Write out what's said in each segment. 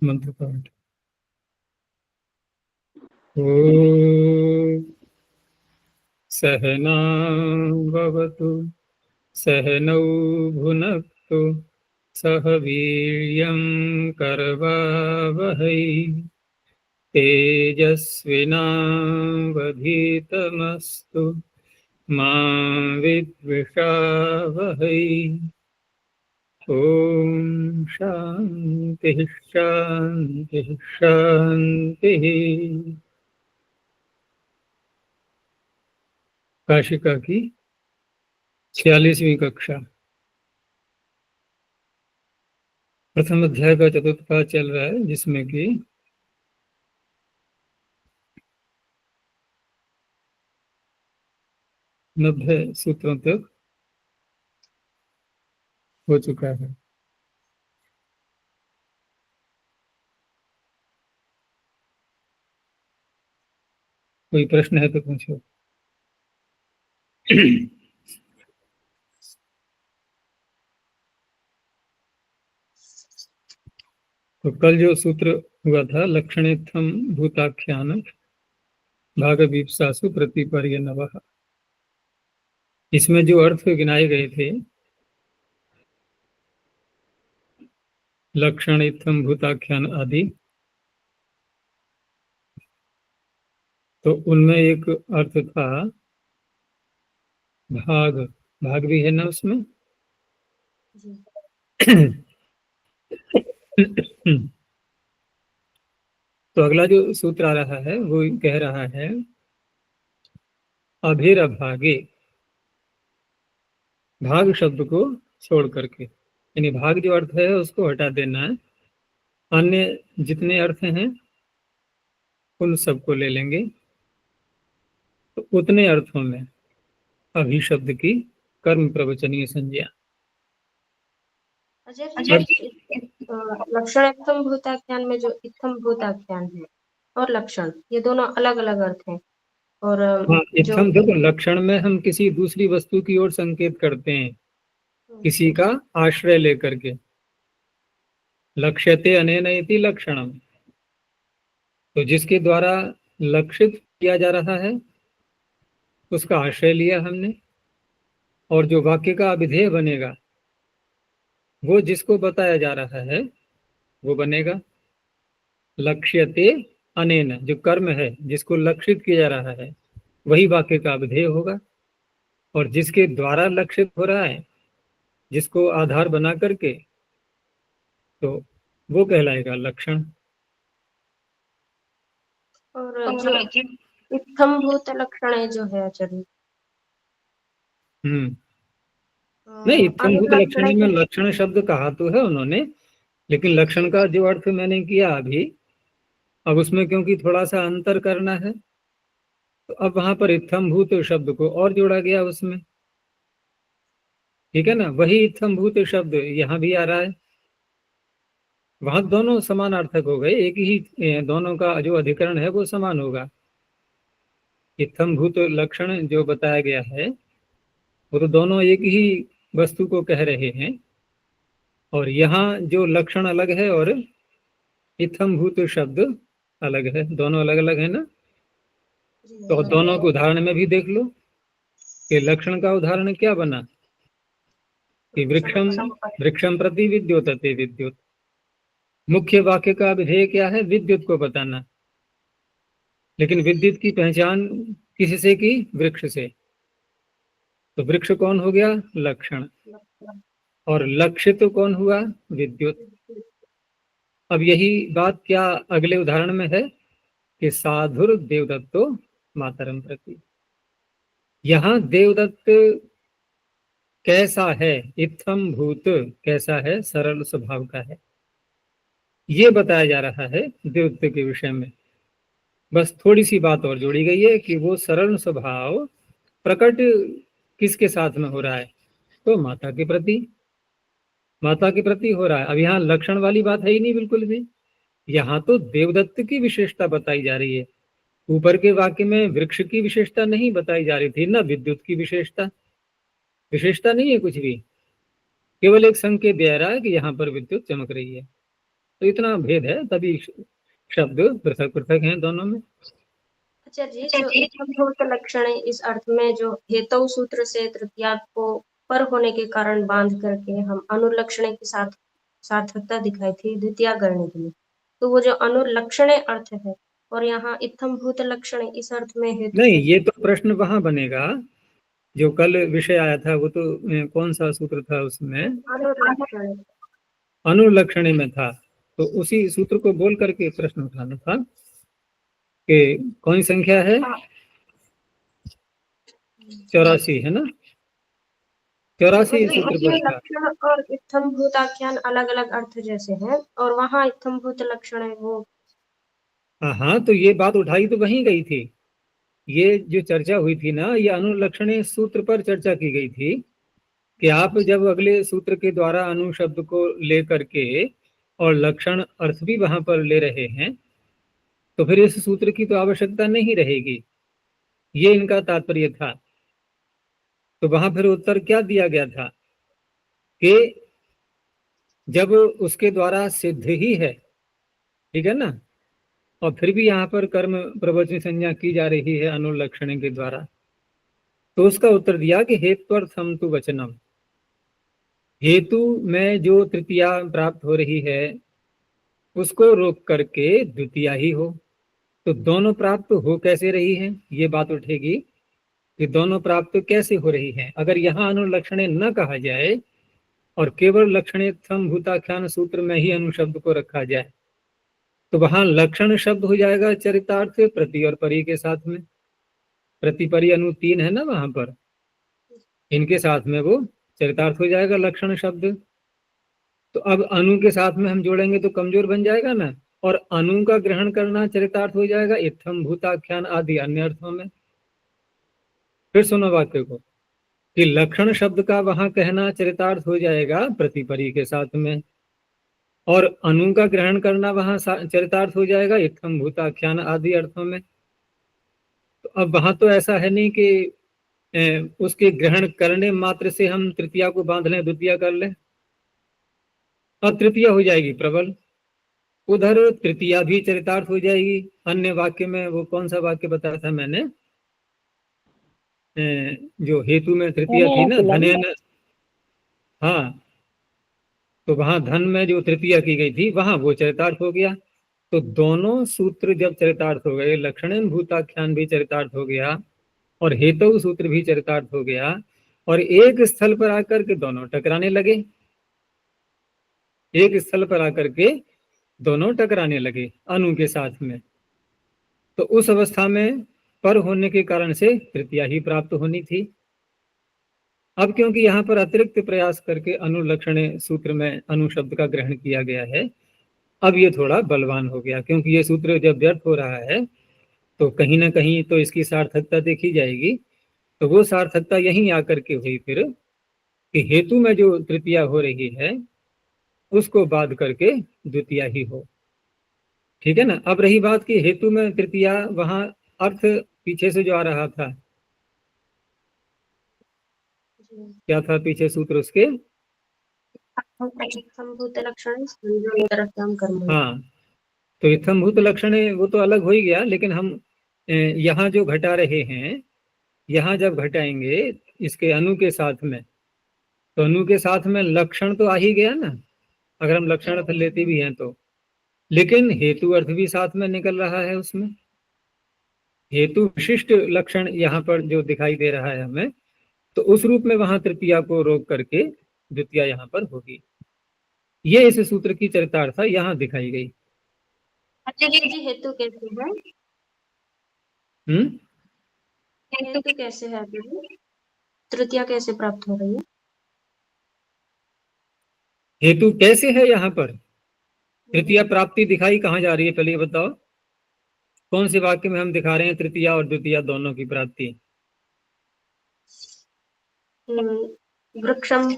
मंत्र पाठ। ओम सहना भवतु सहनौ भुनक्तु सह वीर्यं करवावहै तेजस्विनावधीतमस्तु मा विद्विषावहै। ओम शांति शांति शांति। काशिका की 46वीं कक्षा, प्रथम अध्याय का चतुर्थ पाठ चल रहा है, जिसमें कि 90 सूत्रों तक हो चुका है। कोई प्रश्न है तो पूछो। तो कल जो सूत्र हुआ था, लक्षणेत्थम भूताख्यान भाग वीप्सासु प्रतिपर्य नवः, इसमें जो अर्थ गिनाए गए थे, लक्षणेत्थम भूताख्यान आदि, तो उनमें एक अर्थ था भाग। भाग भी है ना उसमें? तो अगला जो सूत्र आ रहा है वो कह रहा है अभिरभागे, भाग शब्द को छोड़ करके, यानी भाग जो अर्थ है उसको हटा देना है। अन्य जितने अर्थ हैं उन सबको ले लेंगे। तो उतने अर्थों में अभि शब्द की कर्म प्रवचनीय संज्ञा। लक्षण इत्थम भूताख्यान में जो इत्थम भूताख्यान है और लक्षण, ये दोनों अलग अलग अर्थ हैं। और हाँ, इत्थम देखो, लक्षण में हम किसी दूसरी वस्तु की ओर संकेत करते हैं, किसी का आश्रय लेकर के। लक्ष्यते अनेन इति लक्षणम, तो जिसके द्वारा लक्षित किया जा रहा है उसका आश्रय लिया हमने, और जो वाक्य का अभिधेय बनेगा वो जिसको बताया जा रहा है वो बनेगा। लक्ष्यते अनेन, जो कर्म है जिसको लक्षित किया जा रहा है वही वाक्य का अभिधेय होगा, और जिसके द्वारा लक्षित हो रहा है, जिसको आधार बना करके, तो वो कहलाएगा लक्षण। और जो इत्थम भूत लक्षण है जो है आचार्य, नहीं, इत्थम भूत लक्षण में लक्षण शब्द कहा तो है उन्होंने, लेकिन लक्षण का जो अर्थ मैंने किया अभी, अब उसमें क्योंकि थोड़ा सा अंतर करना है, तो अब वहां पर इत्थम भूत शब्द को और जोड़ा गया उसमें। ठीक है ना? वही इत्थम भूत शब्द यहाँ भी आ रहा है। वहां दोनों समानार्थक हो गए, एक ही, दोनों का जो अधिकरण है वो समान होगा। इत्थम भूत लक्षण जो बताया गया है वो तो दोनों एक ही वस्तु को कह रहे हैं, और यहाँ जो लक्षण अलग है और इत्थम भूत शब्द अलग है, दोनों अलग अलग है ना। तो दोनों के उदाहरण में भी देख लो कि लक्षण का उदाहरण क्या बना कि वृक्षम वृक्षम प्रति विद्योतते विद्युत। मुख्य वाक्य का विधेय क्या है? विद्युत को बताना, लेकिन विद्युत की पहचान किससे की? वृक्ष से। तो वृक्ष कौन हो गया? लक्षण। और लक्षित तो कौन हुआ? विद्युत। अब यही बात क्या अगले उदाहरण में है कि साधुर देवदत्तो मातरम प्रति। यहाँ देवदत्त कैसा है? इत्थम भूत कैसा है? सरल स्वभाव का है, ये बताया जा रहा है देवदत्त के विषय में। बस थोड़ी सी बात और जोड़ी गई है कि वो सरल स्वभाव प्रकट किसके साथ में हो रहा है? तो माता के प्रति, माता के प्रति हो रहा है। अब यहाँ लक्षण वाली बात है ही नहीं बिल्कुल भी, यहाँ तो देवदत्त की विशेषता बताई जा रही है। ऊपर के वाक्य में वृक्ष की विशेषता नहीं बताई जा रही थी ना, विद्युत की विशेषता। विशेषता नहीं है कुछ भी। केवल एक संकेत दे रहा है कि यहाँ पर विद्युत चमक रही है। तो इतना भेद है, तभी शब्द पृथक पृथक हैं दोनों में। अच्छा जी, जो इत्थम्भूत लक्षण है, इस अर्थ में जो हेतु सूत्र से तृतीया को पर होने के कारण बांध करके हम अनुलक्षणे के साथ सार्थकता दिखाई थी द्वितीय गणित में, तो वो जो अनुलक्षणे अर्थ है और यहाँ इत्थम्भूत लक्षण इस अर्थ में हेतु नहीं, कैसे? ये तो प्रश्न वहां बनेगा जो कल विषय आया था, वो तो कौन सा सूत्र था उसमें, अनुलक्षण। अनुलक्षणे में था। तो उसी सूत्र को बोल करके प्रश्न उठाना था कि कौन सी संख्या है, 84 है ना, 84 सूत्र पर था। लक्षण और इत्थम्भूत आख्यान अलग अलग अर्थ जैसे हैं और वहाँ इत्थम्भूत लक्षण है वो। हाँ हाँ, तो ये बात उठाई तो वहीं गई थी। ये जो चर्चा हुई थी ना, ये अनुलक्षणे सूत्र पर चर्चा की गई थी कि आप जब अगले सूत्र के द्वारा अनु शब्द को ले करके और लक्षण अर्थ भी वहां पर ले रहे हैं, तो फिर इस सूत्र की तो आवश्यकता नहीं रहेगी। ये इनका तात्पर्य था। तो वहां फिर उत्तर क्या दिया गया था कि जब उसके द्वारा सिद्ध ही है, ठीक है ना, और फिर भी यहाँ पर कर्म प्रवचन संज्ञा की जा रही है अनुलक्षण के द्वारा, तो उसका उत्तर दिया कि हेत्वर्थम तु वचनम, हेतु में जो तृतीया प्राप्त हो रही है उसको रोक करके द्वितीया ही हो। तो दोनों प्राप्त हो कैसे रही है, ये बात उठेगी कि दोनों प्राप्त कैसे हो रही है। अगर यहाँ अनुलक्षणे न कहा जाए और केवल लक्षणेत्थम भूताख्यान सूत्र में ही अनुशब्द को रखा जाए, तो वहां लक्षण शब्द हो जाएगा चरितार्थ प्रति और परि के साथ में। प्रति परि अनु 3 है ना वहां पर, इनके साथ में वो चरितार्थ हो जाएगा लक्षण शब्द। तो अब अनु के साथ में हम जोड़ेंगे तो कमजोर बन जाएगा ना, और अनु का ग्रहण करना चरितार्थ हो जाएगा इत्थम भूताख्यान आदि अन्य अर्थों में। फिर सुनो वाक्य को कि लक्षण शब्द का वहां कहना चरितार्थ हो जाएगा प्रतिपरि के साथ में, और अनु का ग्रहण करना वहां चरितार्थ हो जाएगा इत्थम भूताख्यान आदि अर्थों में। तो अब वहां तो ऐसा है नहीं कि उसके ग्रहण करने मात्र से हम तृतीया को बांध लें, द्वितीया कर लें, और तृतीया हो जाएगी प्रबल। उधर तृतीया भी चरितार्थ हो जाएगी। अन्य वाक्य में वो कौन सा वाक्य बताया था मैंने, जो हेतु में तृतीया थी ना, धनेन, हाँ, तो वहां धन में जो तृतीया की गई थी वहां वो चरितार्थ हो गया। तो दोनों सूत्र जब चरितार्थ हो गए, लक्षणेन भूताख्यान भी चरितार्थ हो गया और हेतु सूत्र भी चरितार्थ हो गया, और एक स्थल पर आकर के दोनों टकराने लगे, एक स्थल पर आकर के दोनों टकराने लगे अनु के साथ में। तो उस अवस्था में पर होने के कारण से तृतीया ही प्राप्त होनी थी। अब क्योंकि यहाँ पर अतिरिक्त प्रयास करके अनुलक्षण सूत्र में अनु शब्द का ग्रहण किया गया है, अब ये थोड़ा बलवान हो गया, क्योंकि ये सूत्र जब व्यर्थ हो रहा है तो कहीं ना कहीं तो इसकी सार्थकता देखी जाएगी। तो वो सार्थकता यहीं आकर के हुई फिर कि हेतु में जो तृतीया हो रही है उसको बाध करके द्वितीया ही हो। ठीक है ना। अब रही बात कि हेतु में तृतीया, वहां अर्थ पीछे से जो आ रहा था, क्या था पीछे सूत्र उसके, इत्थम्भूत लक्षण संयोगरहितं कर्म। हाँ, तो इत्थम्भूत लक्षण वो तो अलग हो ही गया, लेकिन हम यहाँ जो घटा रहे हैं, यहाँ जब घटाएंगे इसके अनु के साथ में, तो अनु के साथ में लक्षण तो आ ही गया ना, अगर हम लक्षण अर्थ लेते भी हैं तो। लेकिन हेतु अर्थ भी साथ में निकल रहा है उसमें, हेतु विशिष्ट लक्षण यहाँ पर जो दिखाई दे रहा है हमें, तो उस रूप में वहां तृतीया को रोक करके द्वितीया यहाँ पर होगी। ये इस सूत्र की चरितार्थ यहाँ दिखाई गई। अच्छा जी, हेतु कैसे है? हम्म, हेतु कैसे है अभी? तृतीया कैसे प्राप्त हो रही है? हेतु कैसे है यहाँ पर, तृतीया प्राप्ति दिखाई कहाँ जा रही है, पहले ये बताओ कौन से वाक्य में हम दिखा रहे हैं तृतीया और द्वितीया दोनों की प्राप्ति। वृक्षम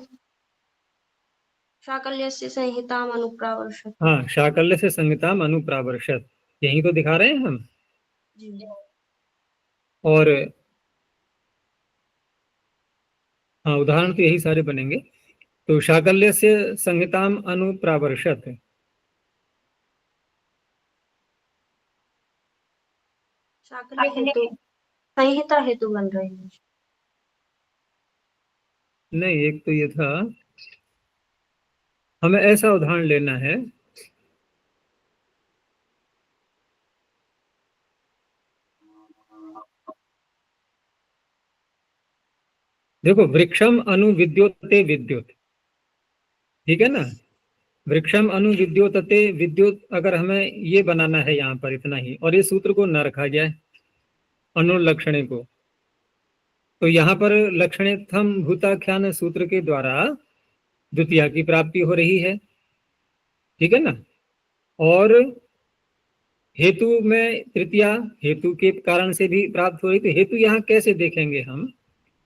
शाकल्यस्य संहिताम अनुप्रावर्षत्। हाँ, शाकल्य से संहिताम अनुप्रावर्षत, यही तो दिखा रहे हैं हम। जी। और हाँ, उदाहरण तो यही सारे बनेंगे। तो शाकल्य से संहिताम अनुप्रावर्षत, शाकल्य हेतु संहिता हेतु बन रहे हैं। नहीं, एक तो ये था, हमें ऐसा उदाहरण लेना है, देखो, वृक्षम अनुविद्योतते विद्युत, ठीक है ना, वृक्षम अनुविद्योतते विद्युत, अगर हमें ये बनाना है यहाँ पर इतना ही, और ये सूत्र को न रखा जाए अनुलक्षणे को, तो यहाँ पर लक्षणेत्थम भूताख्यान सूत्र के द्वारा द्वितीया की प्राप्ति हो रही है, ठीक है ना, और हेतु में तृतीया हेतु के कारण से भी प्राप्त हो रही, तो हेतु यहाँ कैसे देखेंगे हम,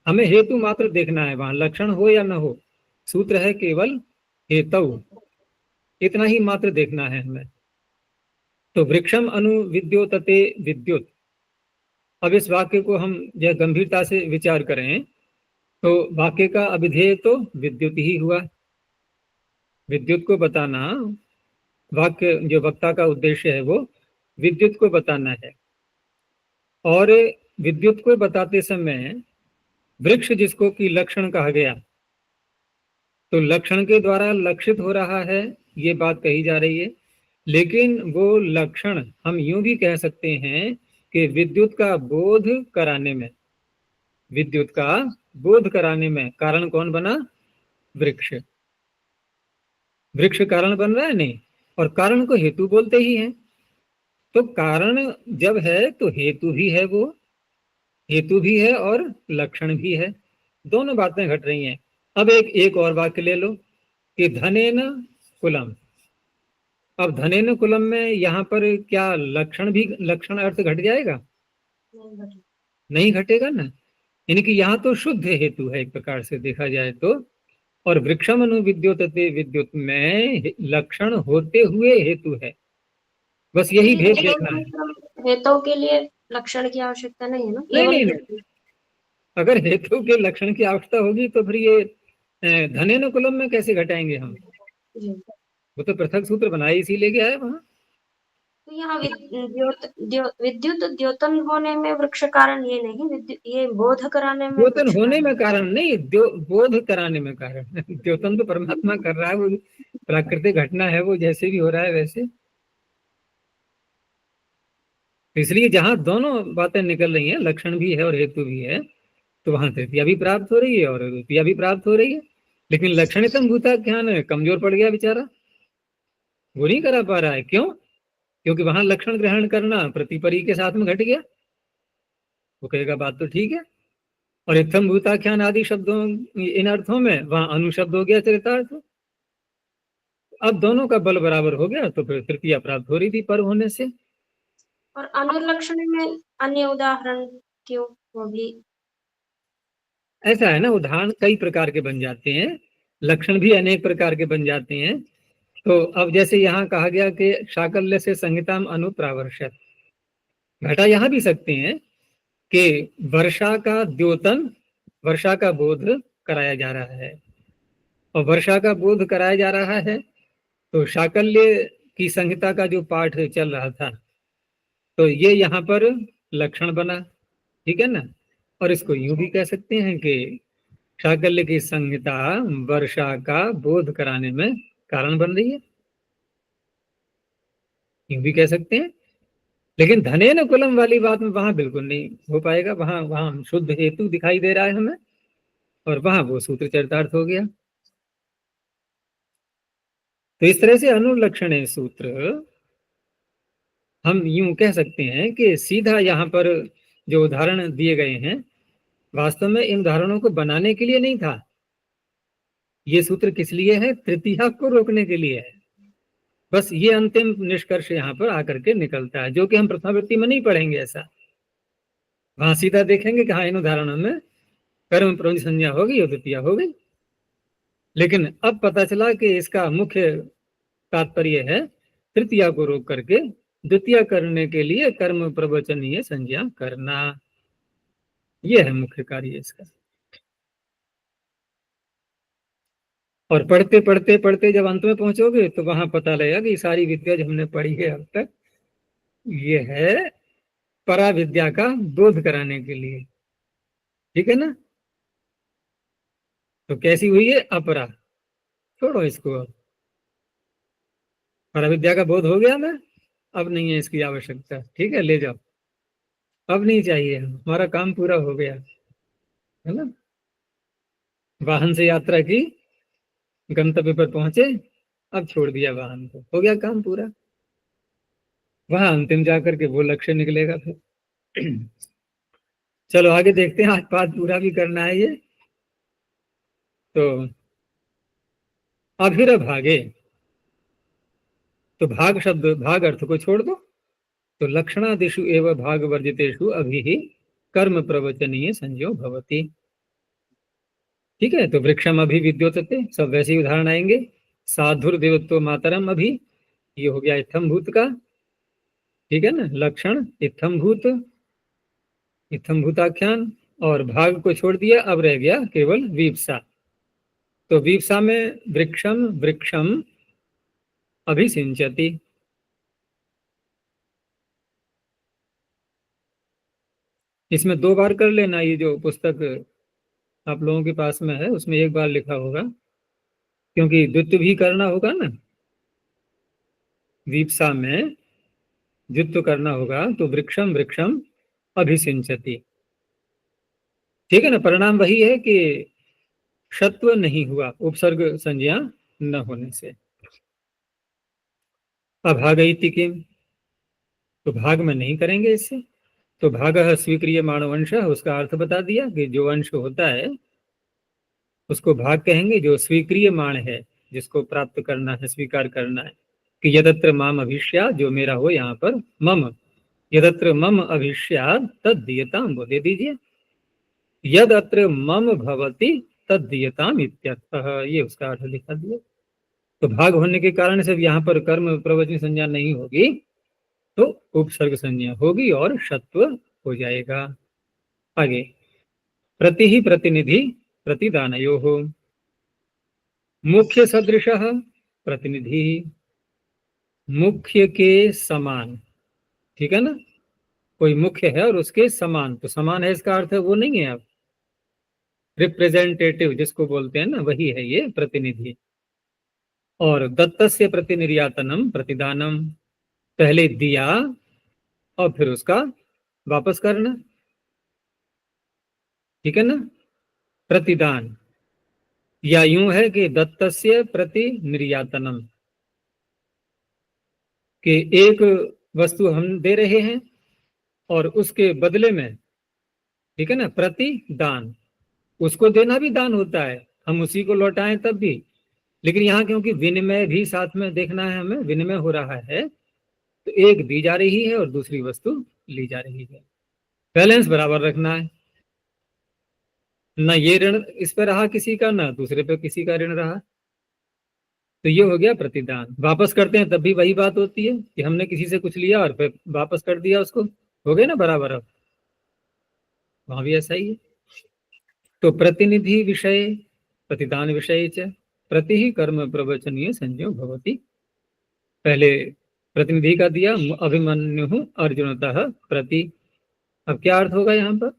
हमें हेतु मात्र देखना है, वहां लक्षण हो या न हो, सूत्र है केवल हेतु, इतना ही मात्र देखना है हमें। तो वृक्षम अनुविद्योतते विद्युत, अब इस वाक्य को हम यह गंभीरता से विचार करें तो वाक्य का अभिधेय तो विद्युत ही हुआ, विद्युत को बताना, वाक्य जो वक्ता का उद्देश्य है वो विद्युत को बताना है, और विद्युत को बताते समय वृक्ष जिसको कि लक्षण कहा गया, तो लक्षण के द्वारा लक्षित हो रहा है, ये बात कही जा रही है, लेकिन वो लक्षण हम यूं भी कह सकते हैं कि विद्युत का बोध कराने में, विद्युत का बोध कराने में कारण कौन बना, वृक्ष, वृक्ष कारण बन रहा है, नहीं, और कारण को हेतु बोलते ही हैं, तो कारण जब है तो हेतु भी है, वो हेतु भी है और लक्षण भी है, दोनों बातें घट रही हैं। अब एक और वाक्य ले लो कि धनेन कुलम, अब धनेन कुलम में यहाँ पर क्या लक्षण भी, लक्षण अर्थ घट जाएगा, नहीं घटेगा ना, यानी कि यहाँ तो शुद्ध हेतु है एक प्रकार से देखा जाए तो, और वृक्षम अनुविद्योतते विद्युत में लक्षण होते हुए हेतु है, बस यही भेद देखना है। हेतु के लिए लक्षण की आवश्यकता नहीं है ना, नहीं केवल नहीं, अगर हेतु के लक्षण की आवश्यकता होगी तो फिर ये धनेन कुलम में कैसे घटाएंगे हम, जी। वो तो पृथक सूत्र बनाए इसीलिए गया है वहां। तो यहाँ विद्युत द्योतन होने में वृक्ष कारण ये नहीं, विद्युत ये बोध कराने में द्योतन वृक्ष होने में कारण। कारण नहीं, बोध कराने में कारण द्योतन तो परमात्मा कर रहा है, वो प्राकृतिक घटना है, वो जैसे भी हो रहा है वैसे, इसलिए जहां दोनों बातें निकल रही हैं, लक्षण भी है और हेतु भी है, तो वहां तृतीया भी प्राप्त हो रही है और द्वितीया भी प्राप्त हो रही है, लेकिन लक्षणितम भूताख्यान कमजोर पड़ गया बेचारा, वो नहीं करा पा रहा है, क्यों, क्योंकि वहां लक्षण ग्रहण करना प्रतिपरी के साथ में घट गया, वो कहेगा बात तो ठीक है, और इत्थम भूताख्यान आदि शब्दों इन अर्थों में वहां अनुशब्द हो गया चरितार्थ, अब दोनों का बल बराबर हो गया, तो फिर तृतीया प्राप्त हो रही थी पर होने से। और अनुलक्षण में अन्य उदाहरण क्यों, वो भी ऐसा है ना, उदाहरण कई प्रकार के बन जाते हैं, लक्षण भी अनेक प्रकार के बन जाते हैं, तो अब जैसे यहाँ कहा गया कि शाकल्य से संहिताम अनुप्रावर्षत, घटा यहाँ भी सकते हैं कि वर्षा का द्योतन, वर्षा का बोध कराया जा रहा है, और वर्षा का बोध कराया जा रहा है, तो शाकल्य की संहिता का जो पाठ चल रहा था, तो ये यहाँ पर लक्षण बना, ठीक है ना, और इसको यूं भी कह सकते हैं कि शाकल्य की संहिता वर्षा का बोध कराने में कारण बन रही है, यूं भी कह सकते हैं, लेकिन धनेन कुलम वाली बात में वहां बिल्कुल नहीं हो पाएगा, वहां वहां शुद्ध हेतु दिखाई दे रहा है हमें, और वहां वो सूत्र चरितार्थ हो गया, तो इस तरह से अनुलक्षण सूत्र हम यूं कह सकते हैं कि सीधा यहाँ पर जो उदाहरण दिए गए हैं, वास्तव में इन उदाहरणों को बनाने के लिए नहीं था, ये सूत्र किस लिए है, तृतीया को रोकने के लिए है, बस ये अंतिम निष्कर्ष यहाँ पर आकर के निकलता है, जो कि हम प्रथमावृत्ति में नहीं पढ़ेंगे ऐसा, वहां सीधा देखेंगे कि हाँ इन उदाहरणों में कर्म प्रवृत्ति संज्ञा होगी और द्वितीया हो गई, लेकिन अब पता चला कि इसका मुख्य तात्पर्य है तृतीया को रोक करके द्वितीय करने के लिए कर्म प्रवचनीय संज्ञा करना, यह है मुख्य कार्य इसका। और पढ़ते पढ़ते पढ़ते जब अंत में पहुंचोगे तो वहां पता लगेगा कि सारी विद्या जो हमने पढ़ी है अब तक, ये है परा विद्या का बोध कराने के लिए। ठीक है ना? तो कैसी हुई है? अपरा। छोड़ो इसको, अब परा विद्या का बोध हो गया ना, अब नहीं है इसकी आवश्यकता। ठीक है, ले जाओ, अब नहीं चाहिए, हमारा काम पूरा हो गया है ना। वाहन से यात्रा की, गंतव्य पर पहुंचे, अब छोड़ दिया वाहन को, हो गया काम पूरा। वहां अंतिम जाकर के वो लक्ष्य निकलेगा फिर। चलो आगे देखते हैं, आज पाठ पूरा भी करना है ये। तो अभिर भागे, तो भाग शब्द, भाग अर्थ को छोड़ दो, तो लक्षणादिषु एवं भाग वर्जितेषु अभी ही कर्म प्रवचनीय संजो भवति। ठीक है, तो वृक्षम अभी विद्योतते, सब वैसे ही उदाहरण आएंगे। साधुर देवत्व मातरम अभी, ये हो गया इत्थम भूत का। ठीक है ना, लक्षण इत्थम भूत, इत्थम भूताख्यान, और भाग को छोड़ दिया, अब रह गया केवल वीप्सा। तो वीप्सा में वृक्षम वृक्षम अभिसिंचति। इसमें 2 बार कर लेना, ये जो पुस्तक आप लोगों के पास में है उसमें 1 बार लिखा होगा, क्योंकि द्वित्व भी करना होगा ना, वीप्सा में द्वित्व करना होगा, तो वृक्षम वृक्षम अभिसिंचति। ठीक है ना, परिणाम वही है कि षत्व नहीं हुआ, उपसर्ग संज्ञा न होने से। अभागयति किम, तो भाग में नहीं करेंगे इससे। तो भाग स्वीक्रिय मानव अंश, उसका अर्थ बता दिया कि जो अंश होता है उसको भाग कहेंगे, जो स्वीक्रिय मान है, जिसको प्राप्त करना है, स्वीकार करना है। कि यदत्र माम अभिष्या, जो मेरा हो यहाँ पर, मम यदत्र मम अभिष्या तद दीयताम, वो दे दीजिए। यद अत्र मम भवति तद दीयताम इत्यर्थः, ये उसका अर्थ लिखा दिया। तो भाग होने के कारण से यहाँ पर कर्म प्रवचन संज्ञा नहीं होगी, तो उपसर्ग संज्ञा होगी और षत्व हो जाएगा। आगे, प्रति ही प्रतिनिधि प्रतिदानयो हो, मुख्य सदृशः प्रतिनिधि, मुख्य के समान। ठीक है ना, कोई मुख्य है और उसके समान, तो समान है इसका अर्थ है वो नहीं है, अब रिप्रेजेंटेटिव जिसको बोलते हैं ना, वही है ये प्रतिनिधि। और दत्तस्य प्रतिनिर्यातनम प्रतिदानम, पहले दिया और फिर उसका वापस करना। ठीक है ना, प्रतिदान, या यूं है कि दत्तस्य प्रतिनिर्यातनम, कि एक वस्तु हम दे रहे हैं और उसके बदले में, ठीक है ना, प्रतिदान, उसको देना भी दान होता है, हम उसी को लौटाएं तब भी। लेकिन यहाँ क्योंकि विनिमय भी साथ में देखना है, हमें विनिमय हो रहा है, तो एक दी जा रही है और दूसरी वस्तु ली जा रही है, बैलेंस बराबर रखना है। ना ये ऋण इस पर रहा किसी का, ना दूसरे पे किसी का ऋण रहा, तो ये हो गया प्रतिदान। वापस करते हैं तब भी वही बात होती है कि हमने किसी से कुछ लिया और फिर वापस कर दिया उसको, हो गया ना बराबर। अब वहां भी ऐसा ही है। तो प्रतिनिधि विषय प्रतिदान विषय च प्रति ही कर्म प्रवचनीय संजो भवति, पहले प्रतिनिधि का दिया, अभिमन्यु अर्जुनतः प्रति। अब क्या अर्थ होगा यहाँ पर?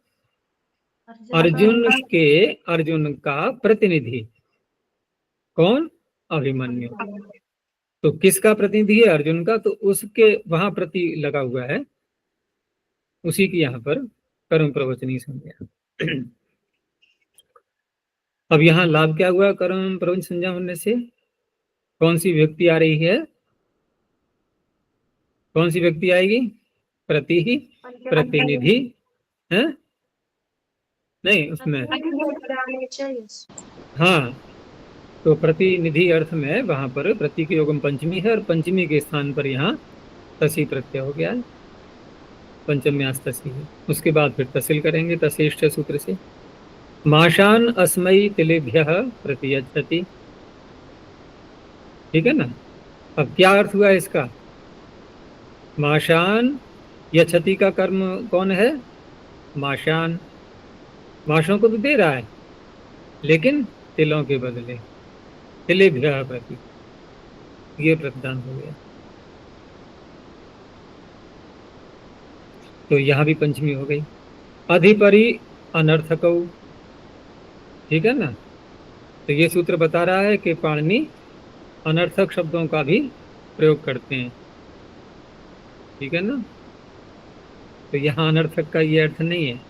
अर्जुन का प्रतिनिधि कौन? अभिमन्यु। तो किसका प्रतिनिधि है? अर्जुन का, तो उसके वहां प्रति लगा हुआ है, उसी की यहाँ पर कर्म प्रवचनीय संज्ञा। अब यहाँ लाभ क्या हुआ कर्म प्रवचन संज्ञा होने से? कौन सी व्यक्ति आ रही है? कौन सी व्यक्ति आएगी? प्रति ही प्रतिनिधि है, नहीं उसमें, हाँ, तो प्रतिनिधि अर्थ में वहां पर प्रति के योगम पंचमी है, और पंचमी के स्थान पर यहाँ तसी प्रत्यय हो गया है, पंचम्यास तसी है। उसके बाद फिर तसिल करेंगे तसेष्ठ सूत्र से। माशान अस्मयी तिलेभ्य प्रतियच्छति। ठीक है ना, अब क्या अर्थ हुआ इसका? माशान यच्छति का कर्म कौन है? माशान, माशों को तो दे रहा है लेकिन तिलों के बदले, तिलेभ्यः प्रति, ये प्रतिदान हो गया। तो यहाँ भी पंचमी हो गई। अधिपरि अनर्थकौ, ठीक है ना। तो ये सूत्र बता रहा है कि पाणिनि अनर्थक शब्दों का भी प्रयोग करते हैं, ठीक है ना। तो यहाँ अनर्थक का ये अर्थ नहीं है,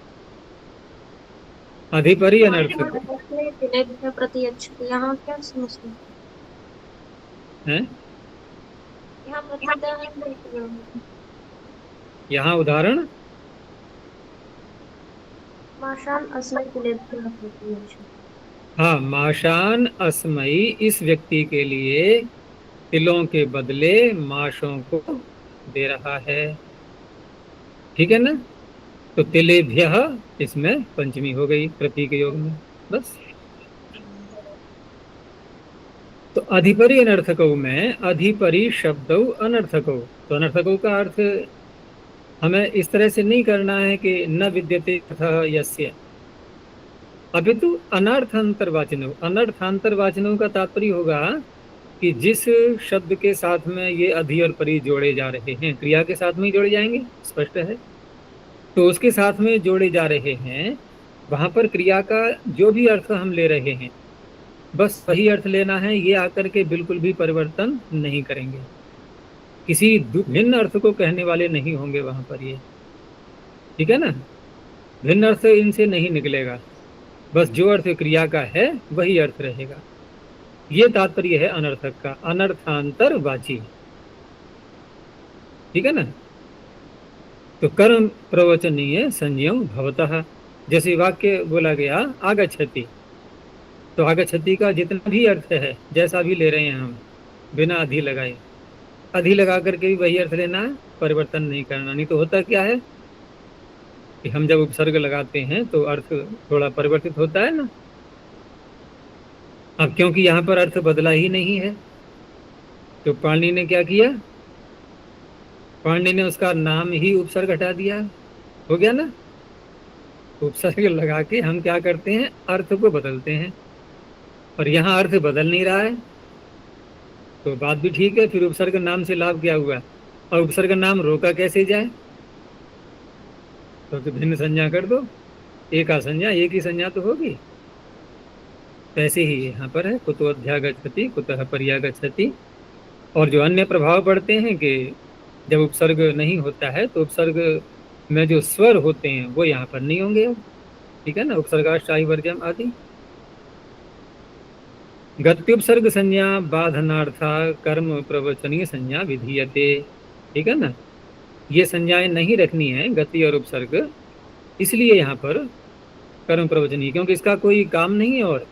अधिपरि अनर्थक तिलेभ्यः प्रति अच्छति, यहाँ क्या समस्या है। यहाँ प्रतिदान यहाँ उदाहरण माशान अस्मै तिलेभ्यः प्रति अच्छति। हाँ, माशान अस्मयी, इस व्यक्ति के लिए तिलों के बदले माशों को दे रहा है, ठीक है ना। तो तिलेभ्यः इसमें पंचमी हो गई प्रतीक योग में, बस। तो अधिपरि अनर्थकौ में अधिपरि शब्दौ अनर्थकौ, तो अनर्थकौ का अर्थ हमें इस तरह से नहीं करना है कि न विद्यते अर्थः यस्य, अपितु अनर्थांतरवाचिनौ, अनर्थांतरवाचिनौ का तात्पर्य होगा कि जिस शब्द के साथ में ये अधि और परि जोड़े जा रहे हैं, क्रिया के साथ में ही जोड़े जाएंगे, स्पष्ट है। तो उसके साथ में जोड़े जा रहे हैं, वहां पर क्रिया का जो भी अर्थ हम ले रहे हैं बस वही अर्थ लेना है, ये आकर के बिल्कुल भी परिवर्तन नहीं करेंगे, किसी भिन्न अर्थ को कहने वाले नहीं होंगे वहां पर ये, ठीक है ना। भिन्न अर्थ इनसे नहीं निकलेगा, बस जो अर्थ क्रिया का है वही अर्थ रहेगा। ये तात्पर्य है अनर्थक का, अनर्थांतरवाची, ठीक है ना। तो कर्म प्रवचनीय संज्ञौ भवतः, जैसे वाक्य बोला गया आगच्छति, तो आगच्छति का जितना भी अर्थ है जैसा भी ले रहे हैं हम बिना अधि लगाए, अधि लगा करके भी वही अर्थ लेना है, परिवर्तन नहीं करना। नहीं तो होता क्या है कि हम जब उपसर्ग लगाते हैं तो अर्थ थोड़ा परिवर्तित होता है ना। अब क्योंकि यहाँ पर अर्थ बदला ही नहीं है, तो पाणिनि ने क्या किया, पाणिनि ने उसका नाम ही उपसर्ग हटा दिया, हो गया ना। उपसर्ग लगा के हम क्या करते हैं, अर्थ को बदलते हैं, और यहाँ अर्थ बदल नहीं रहा है, तो बात भी ठीक है। फिर उपसर्ग नाम से लाभ क्या हुआ, और उपसर्ग नाम रोका कैसे जाए, तो भिन्न संज्ञा कर दो, एक संज्ञा एक ही संज्ञा तो होगी। ऐसे ही यहाँ पर है कुतो अध्यागच्छति कुतः पर्यागच्छति, और जो अन्य प्रभाव पड़ते हैं कि जब उपसर्ग नहीं होता है तो उपसर्ग में जो स्वर होते हैं वो यहाँ पर नहीं होंगे, ठीक है ना। उपसर्गाश्चायी वर्जम आदि। गत्युपसर्ग संज्ञा बाधनार्था कर्म प्रवचनीय संज्ञा विधीयते, ठीक है ना। ये संज्ञाएं नहीं रखनी है गति और उपसर्ग, इसलिए यहाँ पर कर्म प्रवचनीय, क्योंकि इसका कोई काम नहीं है। और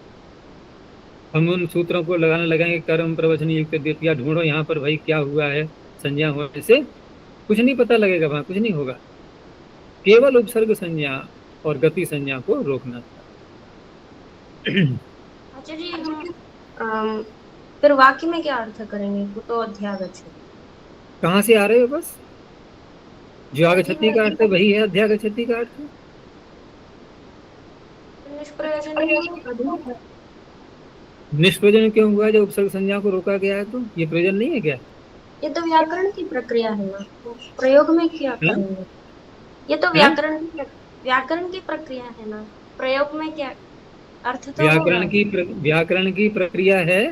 हम उन सूत्रों को लगाने लगाएंगे कर्म प्रवचनीय युक्त द्वितीया ढूंढो यहाँ पर भाई क्या हुआ है, संज्ञा होने से कुछ नहीं पता लगेगा, वहां कुछ नहीं होगा। केवल उपसर्ग संज्ञा और गति संज्ञा को रोकना था। आचार्य जी हम फिर वाक्य में क्या अर्थ करेंगे, कुतो अध्यागच्छति कहाँ से आ रहे हो, बस जो आगच्छति का अर्थ वही है अध्यागच्छति का अर्थ। निष्प्रयोजन निष्प्रयोजन क्यों हुआ, जब उपसर्ग संज्ञा को रोका गया है तो ये प्रयोजन नहीं है क्या। ये तो व्याकरण की प्रक्रिया है ना, तो प्रयोग में क्या करेंगे, ये तो व्याकरण की प्रक्रिया है ना, प्रयोग में क्या अर्थ तो व्याकरण की प्रक्रिया है,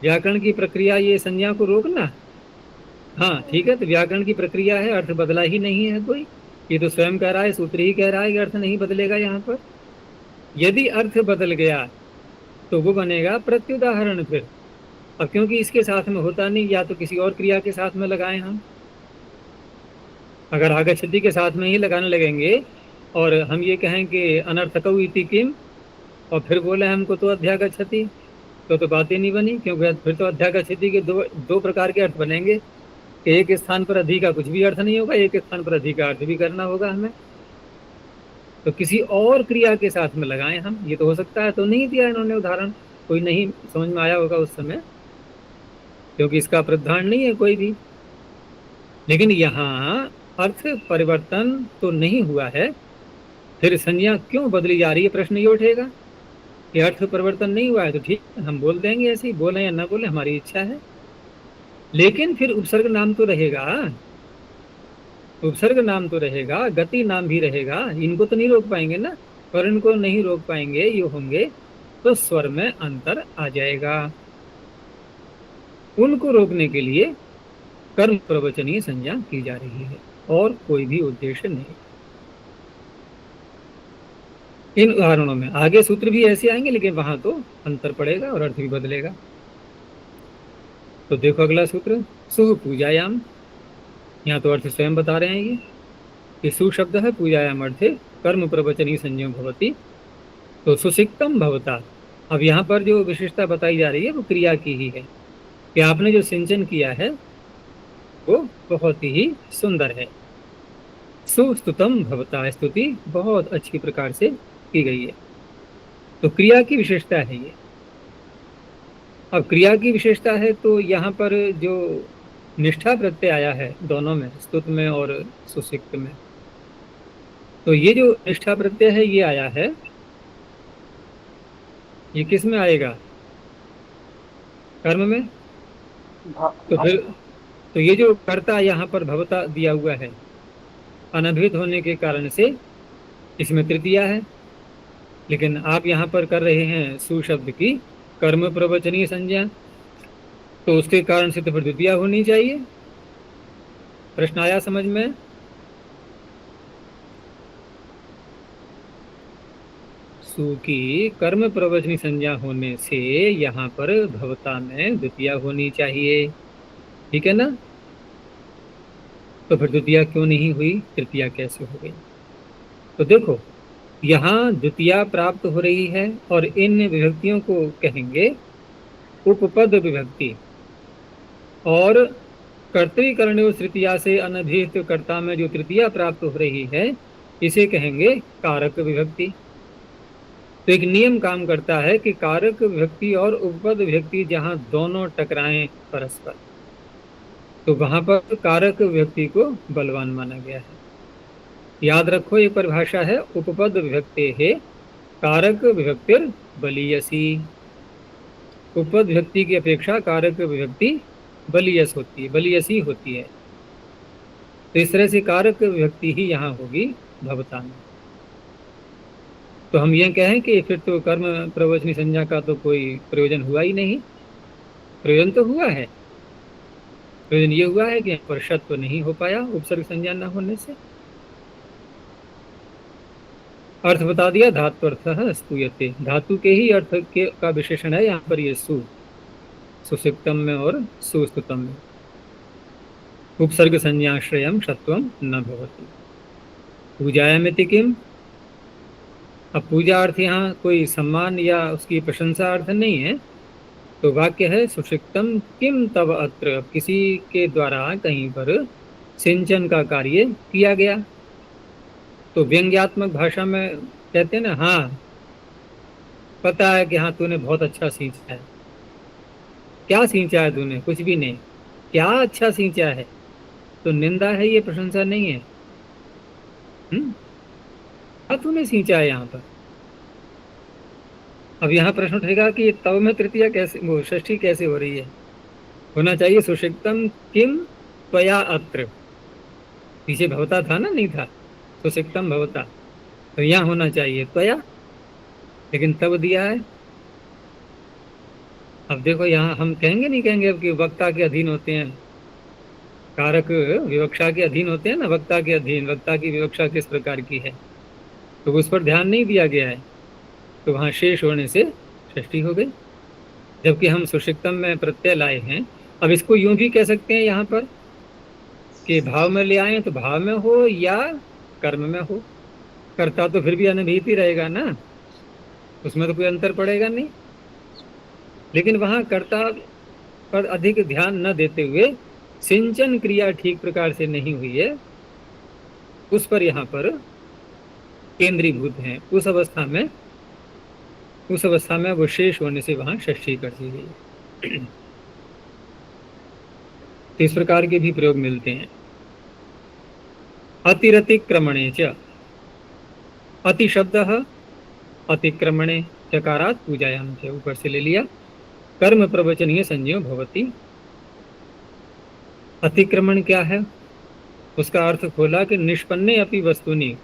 व्याकरण की प्रक्रिया ये संज्ञा को रोकना। हाँ ठीक है, तो व्याकरण की प्रक्रिया है, अर्थ बदला ही नहीं है कोई, ये तो स्वयं कह रहा है, सूत्र ही कह रहा है कि अर्थ नहीं बदलेगा यहाँ पर। यदि अर्थ बदल गया तो वो बनेगा प्रत्युदाहरण फिर। अब क्योंकि इसके साथ में होता नहीं, या तो किसी और क्रिया के साथ में लगाएं हम, अगर आगच्छति के साथ में ही लगाने लगेंगे और हम ये कहें कि अनर्थकौ इति किम, और फिर बोले हमको तो अध्यागच्छति, तो बात ही नहीं बनी, क्योंकि फिर तो अध्यागच्छति के दो प्रकार के अर्थ बनेंगे। एक स्थान पर अधि का कुछ भी अर्थ नहीं होगा, एक स्थान पर अधि का अर्थ भी करना होगा हमें। तो किसी और क्रिया के साथ में लगाएं हम, ये तो हो सकता है। तो नहीं दिया इन्होंने उदाहरण, कोई नहीं समझ में आया होगा उस समय, क्योंकि इसका प्रावधान नहीं है कोई भी। लेकिन यहाँ अर्थ परिवर्तन तो नहीं हुआ है, फिर संज्ञा क्यों बदली जा रही है, प्रश्न ये उठेगा। ये अर्थ परिवर्तन नहीं हुआ है तो ठीक है, हम बोल देंगे ऐसे ही, बोले या ना बोले हमारी इच्छा है। लेकिन फिर उपसर्ग नाम तो रहेगा, उपसर्ग नाम तो रहेगा, गति नाम भी रहेगा, इनको तो नहीं रोक पाएंगे ना। और इनको नहीं रोक पाएंगे, ये होंगे तो स्वर में अंतर आ जाएगा। उनको रोकने के लिए कर्म प्रवचनीय संज्ञा की जा रही है, और कोई भी उद्देश्य नहीं। इन उदाहरणों में आगे सूत्र भी ऐसे आएंगे, लेकिन वहां तो अंतर पड़ेगा और अर्थ भी बदलेगा। तो देखो अगला सूत्र, सु पूजायाम। यहाँ तो अर्थ स्वयं बता रहे हैं ये कि सु शब्द है, पूजायाम अर्थ है कर्म प्रवचनीय संज्ञा भवती, तो सुसिक्तम भवता। अब यहाँ पर जो विशेषता बताई जा रही है वो क्रिया की ही है कि आपने जो सिंचन किया है वो बहुत ही सुंदर है। सुस्तुतम भवता, स्तुति बहुत अच्छी प्रकार से की गई है, तो क्रिया की विशेषता है ये। अब क्रिया की विशेषता है तो यहाँ पर जो निष्ठा प्रत्यय आया है दोनों में, स्तुत में और सुसिक्त में, तो ये जो निष्ठा प्रत्यय है ये आया है, ये किस में आएगा? कर्म में। तो फिर तो ये जो कर्ता यहाँ पर भवता दिया हुआ है, अनभिहित होने के कारण से इसमें तृतीया है, लेकिन आप यहाँ पर कर रहे हैं सुशब्द की कर्म प्रवचनीय संज्ञा, तो उसके कारण से तो फिर द्वितीया होनी चाहिए। प्रश्न आया समझ में? सु की कर्म प्रवचनीय संज्ञा होने से यहाँ पर भवता में द्वितीया होनी चाहिए, ठीक है ना? तो फिर द्वितीया क्यों नहीं हुई, तृतीया कैसे हो गई? तो देखो यहाँ द्वितीया प्राप्त हो रही है और इन विभक्तियों को कहेंगे उपपद विभक्ति, और कर्तृकर्णयो तृतीया से अनभिहित कर्ता में जो तृतीया प्राप्त हो रही है इसे कहेंगे कारक विभक्ति। तो एक नियम काम करता है कि कारक विभक्ति और उपपद विभक्ति जहां दोनों टकराएं परस्पर, तो वहां पर कारक विभक्ति को बलवान माना गया है। याद रखो एक परिभाषा है, उपपद विभक्ते है कारक विभक्तिर बलीयसी। उपपद विभक्ति की अपेक्षा कारक विभक्ति बलीयस होती है, बलीयसी होती है। तो इस तरह से कारक विभक्ति ही यहाँ होगी भवता में। तो हम ये कहें कि फिर तो कर्म प्रवचनी संज्ञा का तो कोई प्रयोजन हुआ ही नहीं। प्रयोजन तो हुआ है, प्रयोजन ये हुआ है कि यहाँ पर शत तो नहीं हो पाया उपसर्ग संज्ञा न होने से। अर्थ बता दिया, धात्वर्थः स्तूयते, धातु के ही अर्थ के का विशेषण है यहाँ पर ये सु, सुसिक्तम में और सुस्तुतम में। उपसर्ग संज्ञाश्रयम शत्वम न भवति। पूजायामिति किम, अब पूजा अर्थ यहाँ कोई सम्मान या उसकी प्रशंसा अर्थ नहीं है, तो वाक्य है सुसिक्तम किम तव अत्र, किसी के द्वारा कहीं पर सिंचन का कार्य किया गया। तो व्यंग्यात्मक भाषा में कहते हैं ना, हाँ पता है कि हाँ तूने बहुत अच्छा सींचा है। क्या सींचा है तूने? कुछ भी नहीं। क्या अच्छा सींचा है? तो निंदा है, ये प्रशंसा नहीं है। क्या तूने सींचा है यहाँ पर? अब यहाँ प्रश्न उठेगा कि तव में तृतीया कैसे, वो षष्ठी कैसे हो रही है? होना चाहिए सुसिक्तम किम त्वया अत्र, पीछे भवता था ना, नहीं था, सुसिक्तम भवता, तो यहाँ होना चाहिए त्वया, लेकिन तब दिया है। अब देखो यहाँ हम कहेंगे नहीं कहेंगे अब कि वक्ता के अधीन होते हैं, कारक विवक्षा के अधीन होते हैं ना, वक्ता के अधीन, वक्ता की विवक्षा किस प्रकार की है, तो उस पर ध्यान नहीं दिया गया है, तो वहाँ शेष होने से षष्ठी हो गई, जबकि हम सुसिक्तम में प्रत्यय लाए हैं। अब इसको यूं भी कह सकते हैं यहाँ पर कि भाव में ले आए तो भाव में हो या कर्म में हो, कर्ता तो फिर भी अनभिहित ही रहेगा ना, उसमें तो कोई अंतर पड़ेगा नहीं। लेकिन वहाँ कर्ता पर अधिक ध्यान न देते हुए सिंचन क्रिया ठीक प्रकार से नहीं हुई है, उस पर यहाँ पर केंद्रीभूत हैं। उस अवस्था में वो शेष होने से वहाँ षष्ठी कर दी गई। इस प्रकार के भी प्रयोग मिलते हैं। अतिरतिक्रमणे च, अति शब्द अतिक्रमणे, चकारात पूजायाम से ऊपर से ले लिया। कर्म प्रवचनीय संज्ञो भवती। अतिक्रमण क्या है, उसका अर्थ खोला कि निष्पन्ने अपि वस्तुनि,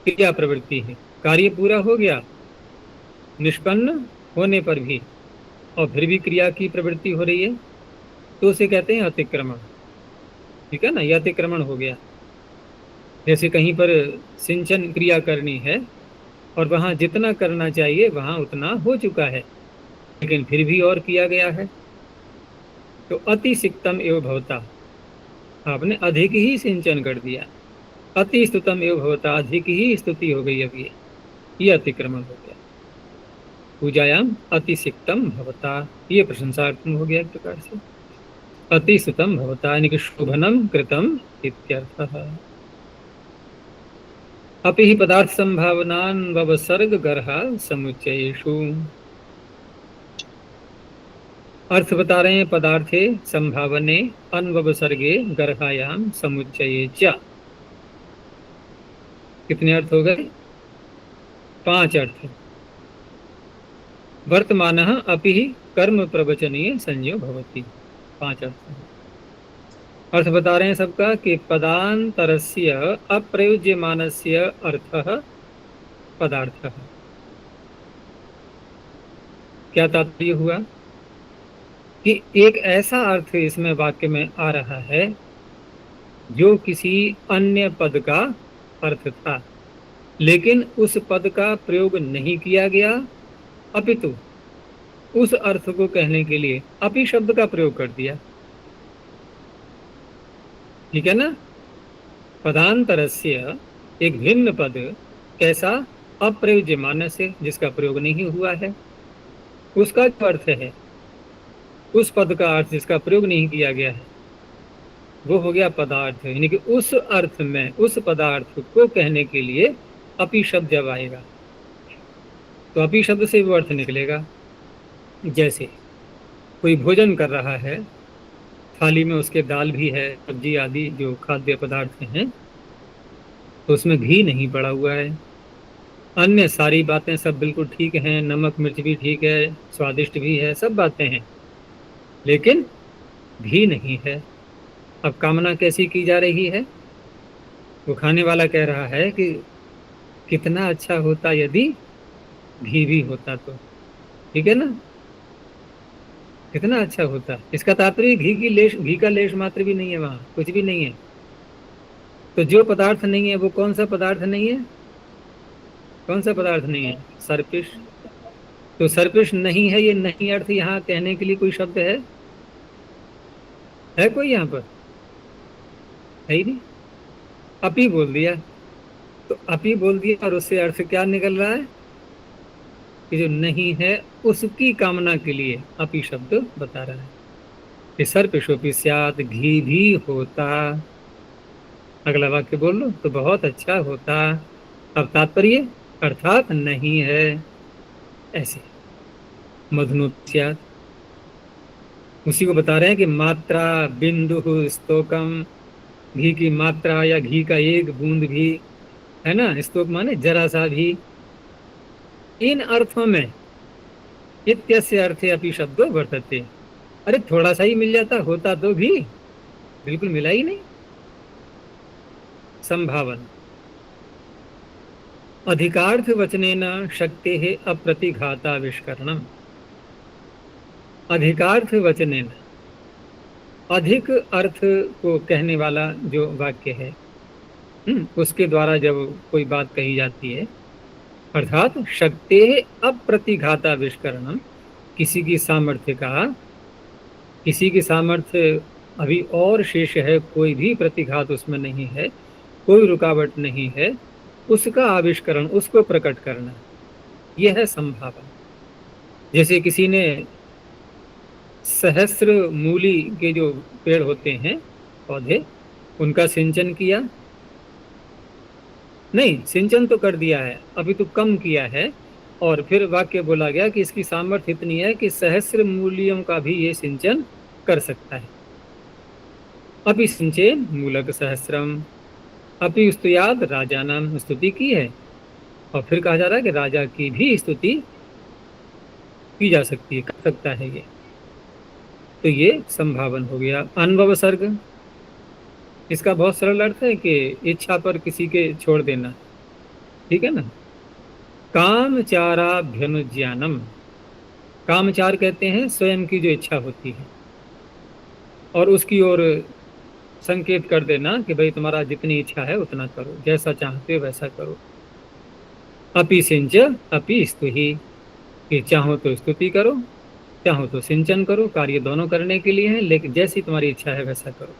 क्रिया प्रवृत्ति है, कार्य पूरा हो गया निष्पन्न होने पर भी और फिर भी क्रिया की प्रवृत्ति हो रही है, तो उसे कहते हैं अतिक्रमण। ठीक है ना, यह अतिक्रमण हो गया। जैसे कहीं पर सिंचन क्रिया करनी है और वहां जितना करना चाहिए वहां उतना हो चुका है, लेकिन फिर भी और किया गया है, तो अति सिक्तम एवं भवता, आपने अधिक ही सिंचन कर दिया। अति स्तुतम एवं भवता, अधिक ही स्तुति हो गई। अब ये अतिक्रमण हो गया। पूजायाम अति सिक्तम भवता, ये प्रशंसार्थम हो गया एक प्रकार से। अति स्तुतम भवता यानी कि शोभनम कृतम इत्यर्थः। अपि ही पदार्थ संभावनान ववसर्ग गर्हा समुच्चयेषु, अर्थ बता रहे हैं पदार्थे संभावने अनवसर्गे गर्भायाम समुच्चये च। कितने अर्थ हो गए? 5 अर्थ। वर्तमान अपि ही कर्म प्रवचनीय संज्ञो भवति, 5 अर्थ बता रहे हैं सबका कि पदांतरस्य अप्रयुज्यमानस्य अर्थः पदार्थः। क्या तात्पर्य हुआ कि एक ऐसा अर्थ इसमें वाक्य में आ रहा है जो किसी अन्य पद का अर्थ था, लेकिन उस पद का प्रयोग नहीं किया गया, अपितु उस अर्थ को कहने के लिए अपि शब्द का प्रयोग कर दिया। ठीक है ना। पदांतरस्य एक भिन्न पद, कैसा? अप्रयुज्यमान से, जिसका प्रयोग नहीं हुआ है, उसका जो अर्थ है, उस पद का अर्थ जिसका प्रयोग नहीं किया गया है, वो हो गया पदार्थ। यानी कि उस अर्थ में उस पदार्थ को कहने के लिए अपि शब्द जब आएगा तो अपि शब्द से वो अर्थ निकलेगा। जैसे कोई भोजन कर रहा है, थाली में उसके दाल भी है, सब्जी आदि जो खाद्य पदार्थ हैं, तो उसमें घी नहीं पड़ा हुआ है, अन्य सारी बातें सब बिल्कुल ठीक हैं, नमक मिर्च भी ठीक है, स्वादिष्ट भी है, सब बातें हैं, लेकिन घी नहीं है। अब कामना कैसी की जा रही है? वो खाने वाला कह रहा है कि कितना अच्छा होता यदि घी भी होता तो। ठीक है ना, कितना अच्छा होता। इसका तात्पर्य घी का लेश मात्र भी नहीं है, वहां कुछ भी नहीं है। तो जो पदार्थ नहीं है वो कौन सा पदार्थ नहीं है? कौन सा पदार्थ नहीं है? सर्पिश। तो सर्पिश नहीं है, ये नहीं अर्थ यहाँ कहने के लिए कोई शब्द है कोई यहाँ पर? है ही नहीं, अपी बोल दिया। तो अपी बोल दिया और उससे अर्थ क्या निकल रहा है कि जो नहीं है उसकी कामना के लिए अपी शब्द बता रहा है कि सर्पिशोपि स्यात्, घी भी होता। अगला वाक्य बोल लो तो बहुत अच्छा होता। अब तात्पर्य अर्थात नहीं है, ऐसे। मधुनोपि स्यात्, उसी को बता रहे हैं कि मात्रा बिंदु स्तोकम, घी की मात्रा या घी का एक बूंद भी, है ना, स्तोक माने जरा सा भी। इन अर्थों में इत्यस्य अर्थे अपि शब्दो वर्तते। अरे थोड़ा सा ही मिल जाता होता तो भी, बिल्कुल मिला ही नहीं। संभावना अधिकार्थ वचनेन शक्तेः अप्रतिघाताविष्करणम्। अधिकार्थ वचनेन, अधिक अर्थ को कहने वाला जो वाक्य है, उसके द्वारा जब कोई बात कही जाती है, अर्थात शक्तेः अप्रतिघाताविष्करणम्, किसी की सामर्थ्य अभी और शेष है, कोई भी प्रतिघात उसमें नहीं है, कोई रुकावट नहीं है, उसका आविष्करण, उसको प्रकट करना, यह है संभावना। जैसे किसी ने सहस्र मूली के जो पेड़ होते हैं पौधे, उनका सिंचन किया नहीं, सिंचन तो कर दिया है, अभी तो कम किया है, और फिर वाक्य बोला गया कि इसकी सामर्थ्य इतनी है कि सहस्र मूलियों का भी ये सिंचन कर सकता है। अपि सिंचेन मूलक सहस्रम, अपि स्तुयाद राजानाम, स्तुति की है, और फिर कहा जा रहा है कि राजा की भी स्तुति की जा सकती है, कर सकता है ये। तो ये संभावन हो गया। अनवसर्ग, इसका बहुत सरल अर्थ है कि इच्छा पर किसी के छोड़ देना, ठीक है ना। कामचाराभ्यनुज्ञानम, कामचार कहते हैं स्वयं की जो इच्छा होती है और उसकी ओर संकेत कर देना कि भाई तुम्हारा जितनी इच्छा है उतना करो, जैसा चाहते हो वैसा करो। अपि सिंच अपि स्तुहि, कि चाहो तो स्तुति करो, चाहो तो सिंचन करो, कार्य दोनों करने के लिए है, लेकिन जैसी तुम्हारी इच्छा है वैसा करो।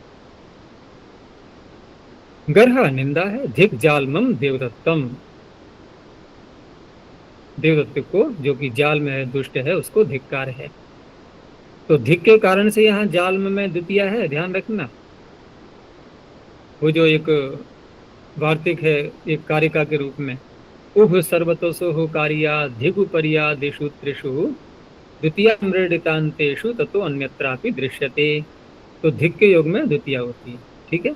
गर्ह निंदा है, धिक जालमम देवदत्तम, देवदत्त को जो कि जाल में है, दुष्ट है, उसको धिक्कार है। तो धिक के कारण से यहाँ जाल में द्वितीय है, ध्यान रखना। वो जो एक वार्तिक है एक कारिका के रूप में, उभ सर्वतोषो हो कारिया धिगु परिया देशु त्रिषु द्वितीय मृडितांतेषु ततो अन्यत्रापि दृश्यते। तो धिक के योग में द्वितीय होती है, ठीक है।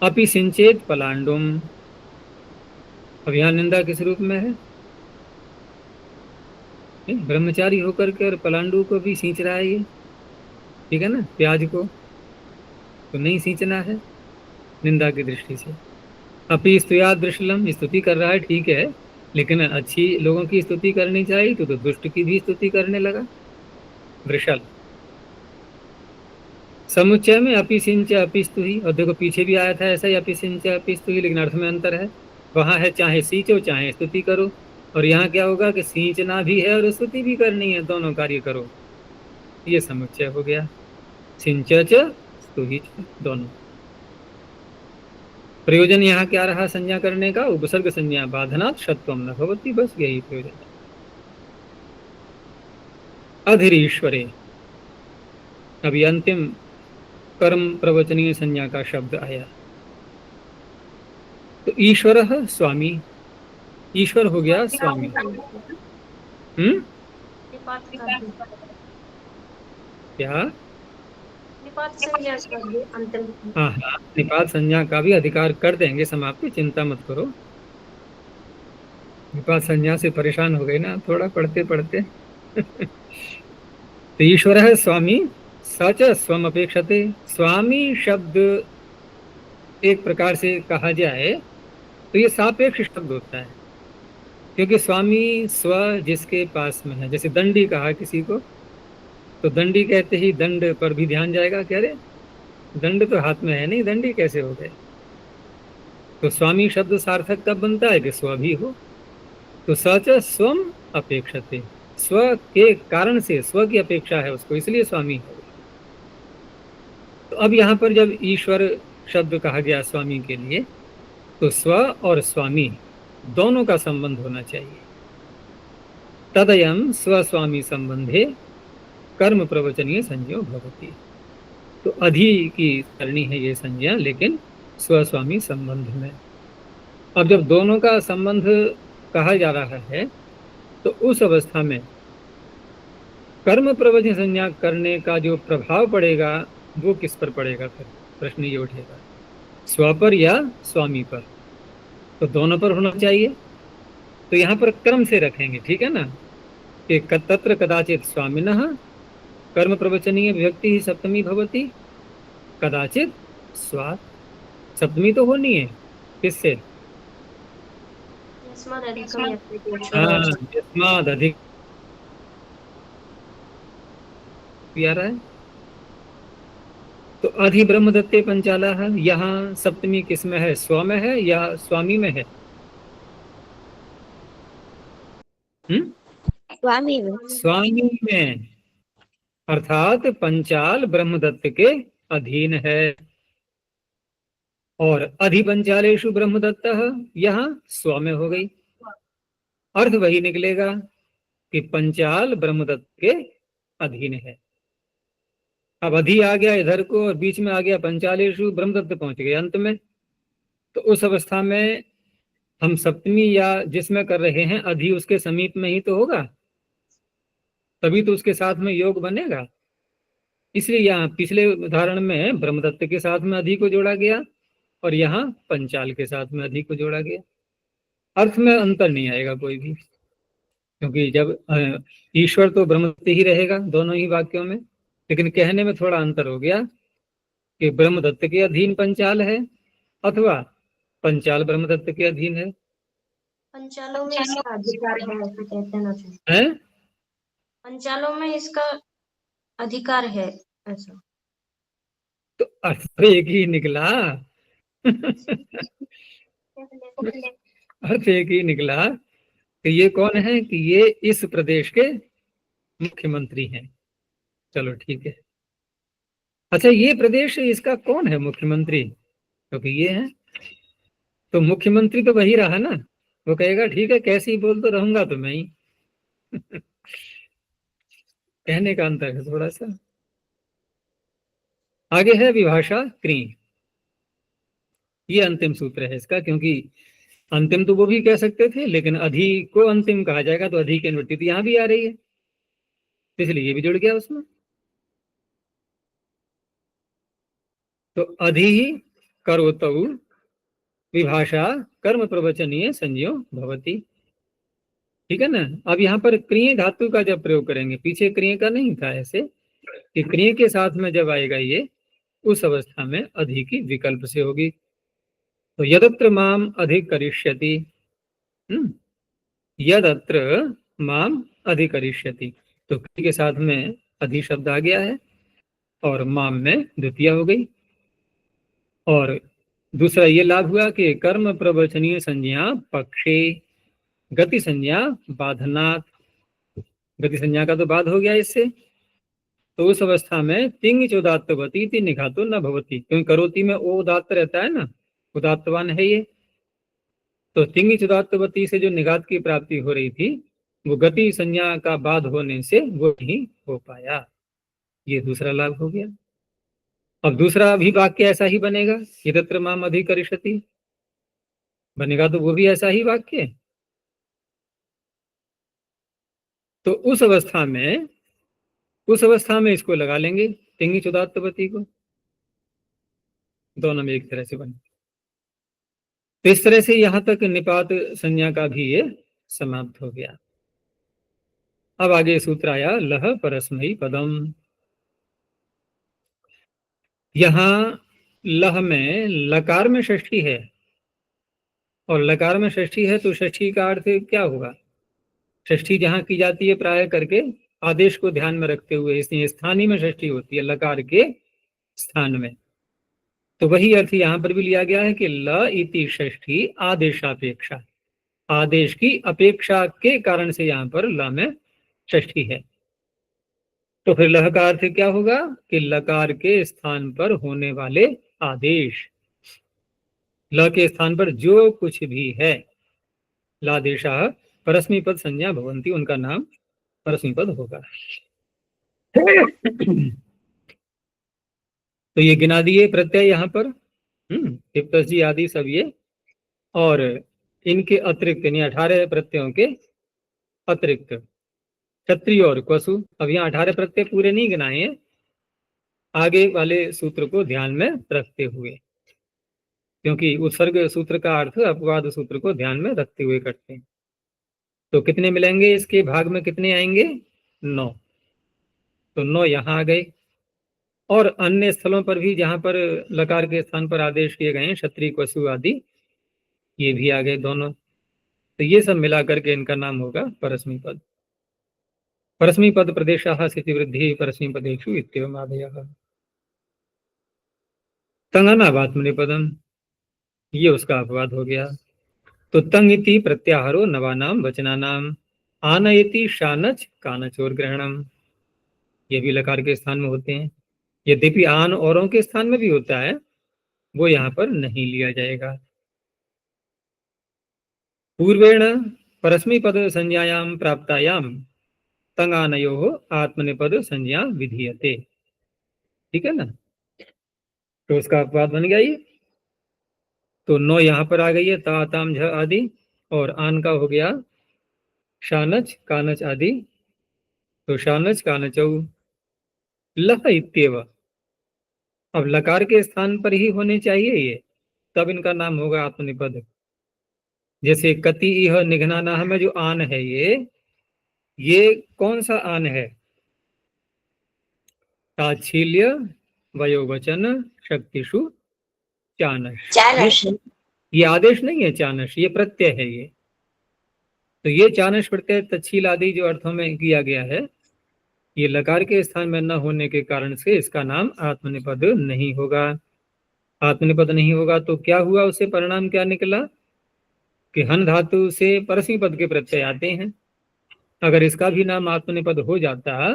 अपि सिंचेत पलांडुम, अब यहाँ निंदा किस रूप में है? ब्रह्मचारी होकर के और पलांडु को भी सींच रहा है ये, ठीक है ना, प्याज को तो नहीं सींचना है निंदा की दृष्टि से। अपि स्तुयाद दृशलम, स्तुति कर रहा है, ठीक है, लेकिन अच्छी लोगों की स्तुति करनी चाहिए तो दुष्ट की भी स्तुति करने लगा, वृषल। समुच्चय में अपि सिंच अपि स्तुहि, और देखो पीछे भी आया था ऐसा ही, अपि सिंच अपि स्तुहि, लेकिन अर्थ में अंतर है। वहां है चाहे सींचो चाहे स्तुति करो, और यहाँ क्या होगा कि सींचना भी है और स्तुति भी करनी है, दोनों कार्य करो। ये समुच्चय हो गया, सिंच स्तुहि दोनों। प्रयोजन यहाँ क्या रहा संज्ञा करने का? उपसर्ग संज्ञा बाधनात् षत्वम न भवति, बस यही प्रयोजन है। अधीरीश्वरे, अभी अंतिम कर्म प्रवचनीय संज्ञा का शब्द आया। तो ईश्वर स्वामी, ईश्वर हो गया स्वामी। निपात कर दे, क्या? निपात संज्ञा कर दे अंतिम। हाँ हाँ, निपात संज्ञा का भी अधिकार कर देंगे समाप्ति, चिंता मत करो। निपात संज्ञा से परेशान हो गए ना थोड़ा पढ़ते पढ़ते। तो ईश्वर है स्वामी, सच स्वम अपेक्षते। स्वामी शब्द एक प्रकार से कहा जाए तो ये सापेक्ष शब्द होता है, क्योंकि स्वामी स्व जिसके पास में है, जैसे दंडी कहा किसी को, तो दंडी कहते ही दंड पर भी ध्यान जाएगा, कह रहे दंड तो हाथ में है नहीं, दंडी कैसे हो गए। तो स्वामी शब्द सार्थक कब बनता है कि स्व भी हो। तो सच स्वम अपेक्षते, स्व के कारण से स्व की अपेक्षा है उसको, इसलिए स्वामी हो। तो अब यहाँ पर जब ईश्वर शब्द कहा गया स्वामी के लिए, तो स्व और स्वामी दोनों का संबंध होना चाहिए। तदयम स्वस्वामी संबंधे कर्म प्रवचनीय संज्ञो भवति। तो अधि की करनी है ये संज्ञा, लेकिन स्वस्वामी संबंध में। अब जब दोनों का संबंध कहा जा रहा है तो उस अवस्था में कर्म प्रवचन संज्ञा करने का जो प्रभाव पड़ेगा वो किस पर पड़ेगा? फिर प्रश्न ये उठेगा, स्व पर या स्वामी पर? तो दोनों पर होना चाहिए। तो यहाँ पर क्रम से रखेंगे, ठीक है ना, कि तत्र कदाचित स्वामिनः कर्म प्रवचनीय विभक्ति ही सप्तमी भवति, कदाचित स्वात्, सप्तमी तो होनी है किससे? यस्माद् अधिकम हाँ, यत्ते यस्माद् अधिक आ रहा है। तो अधि ब्रह्म दत्ते पंचाला है, यहाँ सप्तमी किस में है? स्व में है या स्वामी में है? स्वामी में। स्वामी में, अर्थात पंचाल ब्रह्मदत्त के अधीन है। और अधिपंचालेषु ब्रह्मदत्त यहाँ स्व में हो गई, अर्थ वही निकलेगा कि पंचाल ब्रह्मदत्त के अधीन है। अब अधि आ गया इधर को और बीच में आ गया पंचालेषु, ब्रह्मदत्त पहुंच गए अंत में। तो उस अवस्था में हम सप्तमी या जिसमें कर रहे हैं अधि उसके समीप में ही तो होगा, तभी तो उसके साथ में योग बनेगा। इसलिए यहाँ पिछले उदाहरण में ब्रह्मदत्त के साथ में अधि को जोड़ा गया और यहाँ पंचाल के साथ में अधि को जोड़ा गया। अर्थ में अंतर नहीं आएगा कोई भी। क्योंकि जब ईश्वर तो ब्रह्मदत्त ही रहेगा दोनों ही वाक्यों में, लेकिन कहने में थोड़ा अंतर हो गया कि ब्रह्मदत्त के अधीन पंचाल है अथवा पंचाल ब्रह्मदत्त के अधीन है। पंचालों में इसका अधिकार है ऐसा कहते ना चाहिए। हैं? पंचालों में इसका अधिकार है ऐसा। तो अर्थ तो एक ही निकला। अर्थ एक ही निकला कि ये कौन है, कि ये इस प्रदेश के मुख्यमंत्री हैं। चलो ठीक है। अच्छा, ये प्रदेश इसका कौन है मुख्यमंत्री? क्योंकि ये है तो मुख्यमंत्री तो वही रहा ना। वो कहेगा ठीक है, कैसे ही बोल तो रहूंगा तो मैं ही। कहने का अंतर है थोड़ा सा। आगे है विभाषा क्री। ये अंतिम सूत्र है इसका, क्योंकि अंतिम तो वो भी कह सकते थे, लेकिन अधि को अंतिम कहा जाएगा तो अधि की अनुवृत्ति तो यहां भी आ रही है, इसलिए ये भी जुड़ गया उसमें। तो अधि करोतौ विभाषा कर्म प्रवचनीय संज्ञो भवति। ठीक है ना। अब यहाँ पर क्रिय धातु का जब प्रयोग करेंगे, पीछे क्रिय का नहीं था ऐसे, कि क्रिय के साथ में जब आएगा ये, उस अवस्था में अधि की विकल्प से होगी। तो यदत्र माम अधिक करिष्यति, यदत्र माम अधिकरिष्यति, तो क्रिय के साथ में अधि शब्द आ गया है और माम में द्वितीय हो गई। और दूसरा ये लाभ हुआ कि कर्म प्रवचनीय संज्ञा पक्षे गति संज्ञा बाधनात्, गति संज्ञा का तो बाध हो गया इससे। तो उस अवस्था में तिंग चोदात्तवती इति निघातो न भवती, क्योंकि करोती में ओ उदात्त रहता है ना, उदात्तवान है ये। तो तिंग चोदात्तवती से जो निघात की प्राप्ति हो रही थी, वो गति संज्ञा का बाध होने से वो नहीं हो पाया। ये दूसरा लाभ हो गया। अब दूसरा भी वाक्य ऐसा ही बनेगा, यदत्र माम अधिकरिष्यति बनेगा, तो वो भी ऐसा ही वाक्य। तो उस अवस्था में इसको लगा लेंगे, तिंगी चुदात्तवती को, दोनों में एक तरह से बने। तो इस तरह से यहां तक निपात संज्ञा का भी ये समाप्त हो गया। अब आगे सूत्र आया लह परस्मयी पदम। यहां लह में लकार में षष्ठी है, और लकार में षष्ठी है तो षष्ठी का अर्थ क्या होगा? षष्ठी जहां की जाती है प्राय करके आदेश को ध्यान में रखते हुए, इसलिए स्थानीय में षष्ठी होती है लकार के स्थान में। तो वही अर्थ यहां पर भी लिया गया है कि ल इति षष्ठी आदेशापेक्षा, आदेश की अपेक्षा के कारण से यहां पर ल में षष्ठी है। तो फिर लह का अर्थ क्या होगा कि लकार के स्थान पर होने वाले आदेश, ल के स्थान पर जो कुछ भी है, लादेशा परस्मी पद संज्ञा भवंती, उनका नाम परस्मी पद होगा। तो ये गिना दिए प्रत्यय यहाँ पर, जी आदि सब ये, और इनके अतिरिक्त यानी 18 प्रत्ययों के अतिरिक्त क्षत्रिय और क्वसु। अब यहाँ 18 प्रत्यय पूरे नहीं गिनाए हैं, आगे वाले सूत्र को ध्यान में रखते हुए, क्योंकि उत्सर्ग सूत्र का अर्थ अपवाद सूत्र को ध्यान में रखते हुए करते हैं। तो कितने मिलेंगे इसके भाग में, कितने आएंगे? 9। तो 9 यहाँ आ गए। और अन्य स्थलों पर भी जहां पर लकार के स्थान पर आदेश किए गए हैं, क्षत्रिय क्वसु आदि, ये भी आ गए दोनों। तो ये सब मिलाकर के इनका नाम होगा परस्मी पद। परस्मी पद प्रदेशाः स्थिति वृद्धि परस्मी पदेषु इत्येवम् आदयः। तंगनावात्मनेपदम, ये उसका अपवाद हो गया। तो तंग इति प्रत्याहारो नवानाम वचनानाम, आनयति शानच कानच और ग्रहणम, ये भी लकार के स्थान में होते हैं। यद्यपि आन औरों के स्थान में भी होता है, वो यहाँ पर नहीं लिया जाएगा। पूर्वेण परस्मी पद संज्ञायाम प्राप्तायाम तंगानयो आत्मनेपद संज्ञा विधीयते। ठीक है ना। तो उसका अपवाद बन गया ये। तो 9 यहाँ पर आ गई है, ता ताम झ आदि, और आन का हो गया शानच कानच आदि। तो शानच कानचौ लह इत्येव, अब लकार के स्थान पर ही होने चाहिए ये, तब इनका नाम होगा आत्मनिपद। जैसे कति इह निघ्नानाह में जो आन है ये, ये कौन सा आन है? ताच्छील्य वयोवचन शक्तिषु चानश। चानश। ये आदेश नहीं है चानश, ये प्रत्यय है ये। तो ये चानश प्रत्यय तच्छील आदि जो अर्थों में किया गया है, ये लकार के स्थान में न होने के कारण से इसका नाम आत्मनिपद नहीं होगा। आत्मनिपद नहीं होगा तो क्या हुआ, उससे परिणाम क्या निकला कि हन धातु से परस्मी पद के प्रत्यय आते हैं। अगर इसका भी नाम आत्मनिपद हो जाता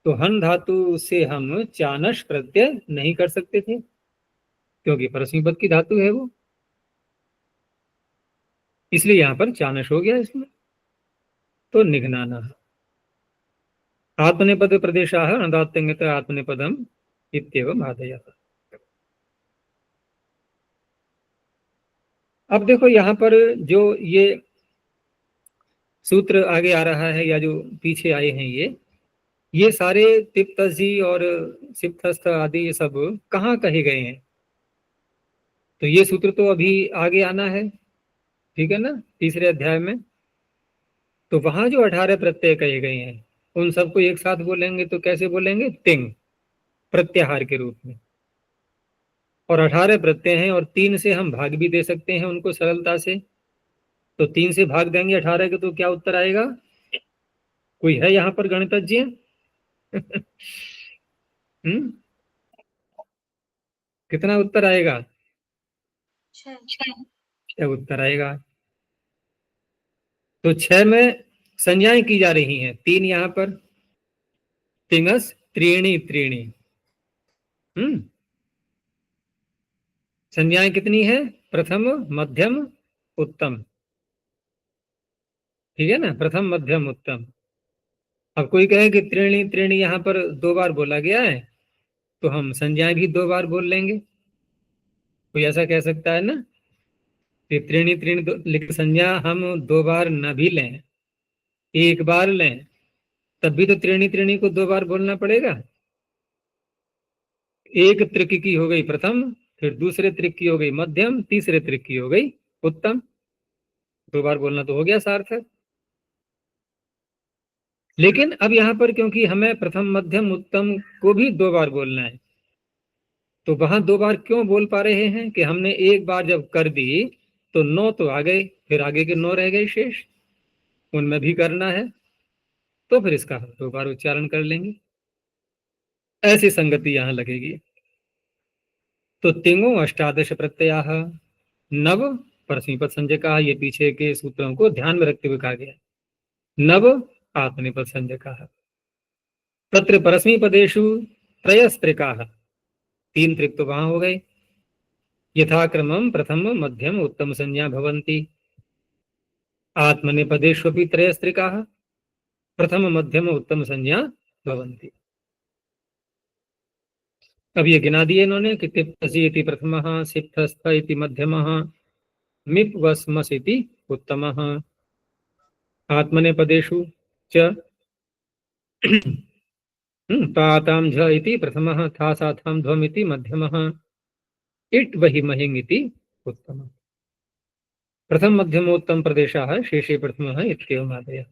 तो हन धातु से हम चानश प्रत्यय नहीं कर सकते थे, क्योंकि परस्मी पद की धातु है वो, इसलिए यहां पर चानश हो गया इसमें। तो निघ्नाना आत्मनेपद प्रदेशाः अदात्यंगत आत्मनेपदम इत्येवम् आदयः। अब देखो यहाँ पर जो ये सूत्र आगे आ रहा है या जो पीछे आए हैं, ये सारे तिप्तजी और सिप्तस्थ आदि ये सब कहाँ कहे गए हैं? तो ये सूत्र तो अभी आगे आना है, ठीक है ना, तीसरे अध्याय में। तो वहां जो 18 प्रत्यय कहे गए हैं उन सबको एक साथ बोलेंगे तो कैसे बोलेंगे? तिंग, प्रत्याहार के रूप में। और 18 प्रत्यय हैं और 3 से हम भाग भी दे सकते हैं उनको सरलता से। तो 3 से भाग देंगे 18 के तो क्या उत्तर आएगा? कोई है यहाँ पर गणितज्ञ? हम्म, कितना उत्तर आएगा? 6। 6 उत्तर आएगा। तो 6 में संज्ञाएं की जा रही हैं 3 यहाँ पर, तिंगस त्रीणी त्रीणी। संज्ञाएं कितनी है? प्रथम मध्यम उत्तम, ठीक है ना, प्रथम मध्यम उत्तम। अब कोई कहे कि त्रीणी त्रीणी यहाँ पर 2 बार बोला गया है, तो हम संज्ञाएं भी 2 बार बोल लेंगे। कोई ऐसा कह सकता है ना कि त्रीणी त्रीणी लेकिन संज्ञा हम 2 बार न भी लें, 1 बार लें, तब भी तो त्रीणी त्रीणी को 2 बार बोलना पड़ेगा। एक त्रिक की हो गई प्रथम, फिर दूसरे त्रिक की हो गई मध्यम, तीसरे त्रिक की हो गई उत्तम। 2 बार बोलना तो हो गया सार्थक। लेकिन अब यहाँ पर क्योंकि हमें प्रथम मध्यम उत्तम को भी 2 बार बोलना है, तो वहां 2 बार क्यों बोल पा रहे हैं कि हमने एक बार जब कर दी तो 9 तो आ गए, फिर आगे के 9 रह गए शेष, उनमें भी करना है, तो फिर इसका हम 2 बार उच्चारण कर लेंगे। ऐसी संगति यहां लगेगी। तो तिंगो अष्टादश प्रत्यय नव परस्मैपद संज्ञका, ये पीछे के सूत्रों को ध्यान में रखते हुए कहा गया। नव आत्मनेपद संज्ञका, तत्र परस्मैपदेषु त्रयस्त्रिका, 3 त्रिक तो वहां हो गए। यथाक्रमम प्रथम मध्यम उत्तम संज्ञा भवन्ति। आत्मनेपदेष्वपि त्रयस्त्रिका प्रथम मध्यम उत्तम संज्ञा भवन्ति। अब ये गिना दिए इन्होंने कि तिप्तसी इति प्रथमः, सिप्तस्थ इति मध्यमः, मिप वस्मस् इति उत्तमः। आत्मनेपदेषु च तातां झ इति प्रथमः, था साथां ध्वम् इति मध्यमः, इट् वहि महिङ् इति उत्तमः। प्रथम मध्यमोत्तम प्रदेशाः शेषे प्रथमः इत्येवम् आदयः।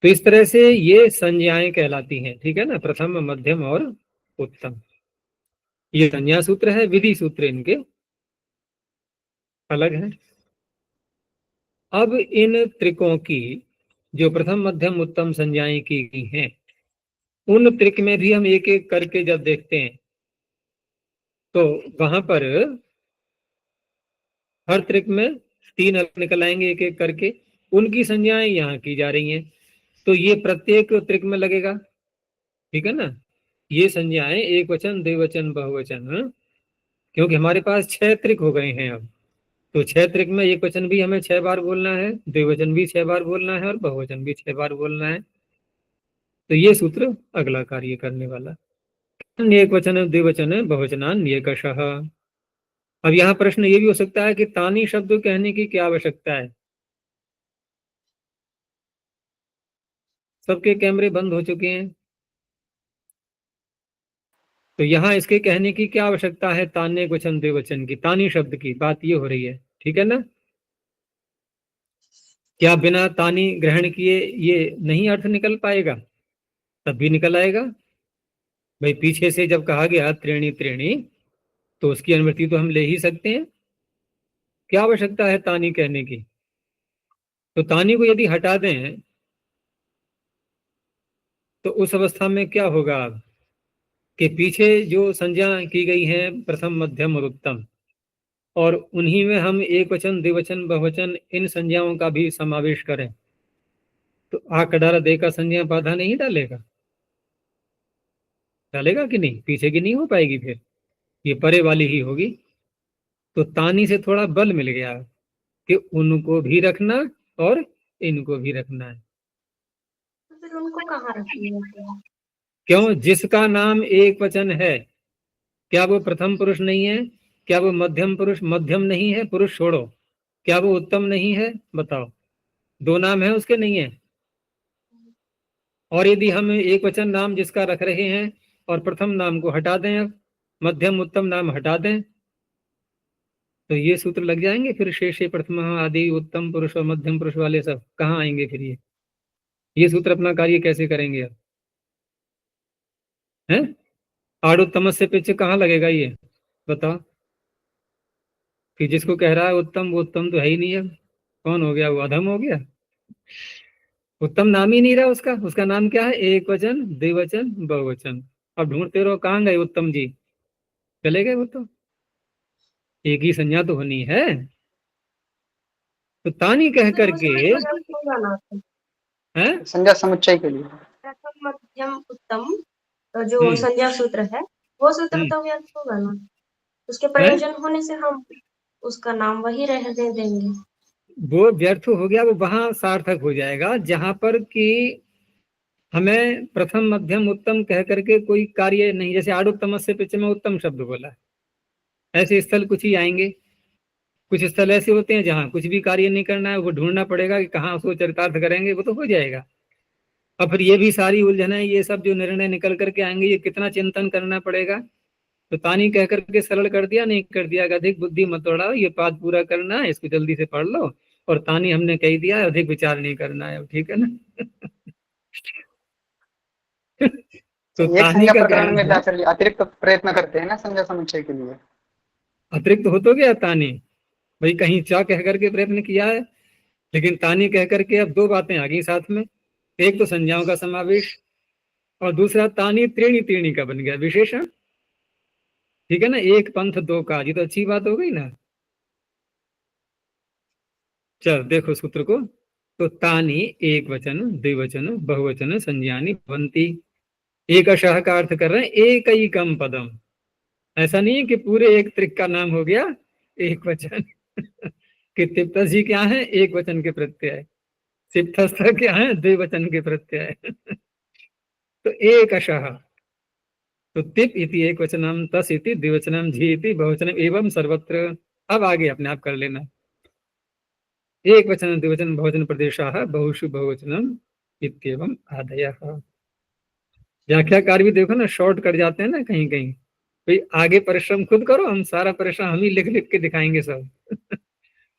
तो इस तरह से ये संज्ञाएं कहलाती हैं, ठीक है ना, प्रथम मध्यम और उत्तम। ये संज्ञा सूत्र है, विधि सूत्र इनके अलग है। अब इन त्रिकों की जो प्रथम मध्यम उत्तम संज्ञाएं की गई हैं, उन त्रिक में भी हम एक एक करके जब देखते हैं तो वहां पर हर त्रिक में 3 अलग निकल आएंगे एक एक करके, उनकी संज्ञाएं यहाँ की जा रही हैं। तो ये प्रत्येक त्रिक में लगेगा, ठीक है ना। ये संज्ञाएं एक वचन द्विवचन बहुवचन, क्योंकि हमारे पास 6 त्रिक हो गए हैं अब, तो 6 त्रिक में एक वचन भी हमें 6 बार बोलना है, द्विवचन भी 6 बार बोलना है और बहुवचन भी 6 बार बोलना है। तो ये सूत्र अगला कार्य करने वाला। एक वचन द्विवचन बहुवचनान नियकशः। अब यहाँ प्रश्न ये भी हो सकता है कि तानी शब्द कहने की क्या आवश्यकता है? सबके कैमरे बंद हो चुके हैं, तो यहाँ इसके कहने की क्या आवश्यकता है? तान्य वचन द्विवचन की, तानी शब्द की बात ये हो रही है, ठीक है ना। क्या बिना तानी ग्रहण किए ये नहीं अर्थ निकल पाएगा? तब भी निकल आएगा। भाई पीछे से जब कहा गया त्रीणी त्रीणी, तो उसकी अनुवृत्ति तो हम ले ही सकते हैं। क्या आवश्यकता है तानी कहने की? तो तानी को यदि हटा दें तो उस अवस्था में क्या होगा अब, कि पीछे जो संज्ञा की गई है प्रथम मध्यम और उत्तम, और उन्हीं में हम एक वचन द्विवचन बहुवचन इन संज्ञाओं का भी समावेश करें, तो आ कडारा दे का संज्ञा बाधा नहीं डालेगा? डालेगा कि नहीं? पीछे की नहीं हो पाएगी, फिर ये परे वाली ही होगी। तो तानी से थोड़ा बल मिल गया कि उनको भी रखना और इनको भी रखना है। तो फिर उनको कहाँ रखेंगे फिर? क्यों? जिसका नाम एक वचन है, क्या वो प्रथम पुरुष नहीं है? क्या वो मध्यम पुरुष मध्यम नहीं है? पुरुष छोड़ो, क्या वो उत्तम नहीं है? बताओ, दो नाम है उसके, नहीं है? और यदि हम एक वचन नाम जिसका रख रहे हैं और प्रथम नाम को हटा दें, अब मध्यम उत्तम नाम हटा दें, तो ये सूत्र लग जाएंगे फिर। शेष प्रथम आदि उत्तम पुरुष और मध्यम पुरुष वाले सब कहाँ आएंगे फिर? ये सूत्र अपना कार्य कैसे करेंगे अब? है आड़ुत्तम से पीछे कहाँ लगेगा ये? बताओ। कि जिसको कह रहा है उत्तम, वो उत्तम तो है ही नहीं। अब कौन हो गया? वो अधम हो गया। उत्तम नाम ही नहीं रहा उसका। उसका नाम क्या है? एक वचन द्विवचन बहुवचन। अब ढूंढते रहो कहाँ गए उत्तम जी, चले गए वो तो। एक ही संज्ञा तो होनी है। तो तानी कह फिर करके उसमें तो सब होगा ना, है। संज्ञा समुच्चय के लिए। प्रथम मध्यम उत्तम जो हम्म संज्ञा सूत्र है, वो सूत्र हम्म तो व्यर्थ होगा ना। उसके है, प्रयोजन होने से हम उसका नाम वही रहने देंगे। वो व्यर्थ हो गया। वो वहां सार्थक हो जाएगा जहां पर कि हमें प्रथम मध्यम उत्तम कह करके कोई कार्य नहीं। जैसे आड़ुत्तम से पीछे में उत्तम शब्द बोला है, ऐसे स्थल कुछ ही आएंगे। कुछ स्थल ऐसे होते हैं जहाँ कुछ भी कार्य नहीं करना है, वो ढूंढना पड़ेगा कि कहाँ उसको चरितार्थ करेंगे, वो तो हो जाएगा। और फिर ये भी सारी उलझने, ये सब जो निर्णय निकल करके आएंगे, ये कितना चिंतन करना पड़ेगा। तो तानी कह करके सरल कर दिया, नहीं कर दिया कि अधिक बुद्धि मत दौड़ाओ, ये पाठ पूरा करना है, इसको जल्दी से पढ़ लो। और तानी हमने कह दिया है, अधिक विचार नहीं करना है, ठीक है ना? तो एक तानी संज्ञा का प्रकरण कहना में है, जाकर अतिरिक्त प्रयत्न करते हैं ना संज्ञा समुच्चय के लिए। अतिरिक्त हो तो गया तानी। भाई कहीं चा कह करके प्रयत्न किया है, लेकिन तानी कह करके अब दो बातें आ गई साथ में। एक तो संज्ञाओं का समावेश, और दूसरा तानी त्रीणी त्रीणी का बन गया विशेषण। ठीक है ना? एक पंथ दो काज, ये तो अच्छी बात हो गई ना। चल देखो सूत्र को। तो तानी एक वचन द्विवचन बहुवचन संज्ञानी भवंती। एक अशः का अर्थ कर रहे हैं एक ही कम पदम। ऐसा नहीं है कि पूरे एक त्रिक का नाम हो गया एक वचन। कि तिप्तस जी क्या है? एक वचन के प्रत्यय। सिप्तस्थ क्या है? द्विवचन के प्रत्यय। तो एक अशः, तो तिप इति एक वचनम, तस इति द्विवचनम, झी इति बहुवचनम, एवं सर्वत्र। अब आगे अपने आप कर लेना। एक वचन द्विवचन बहुवचन प्रदेशाः बहुषु बहुवचनम इत्येवम् आदयः। व्याख्याकार भी देखो ना, शॉर्ट कर जाते हैं ना कहीं कहीं। भाई आगे परिश्रम खुद करो, हम सारा परिश्रम हम ही लिख लिख के दिखाएंगे सब।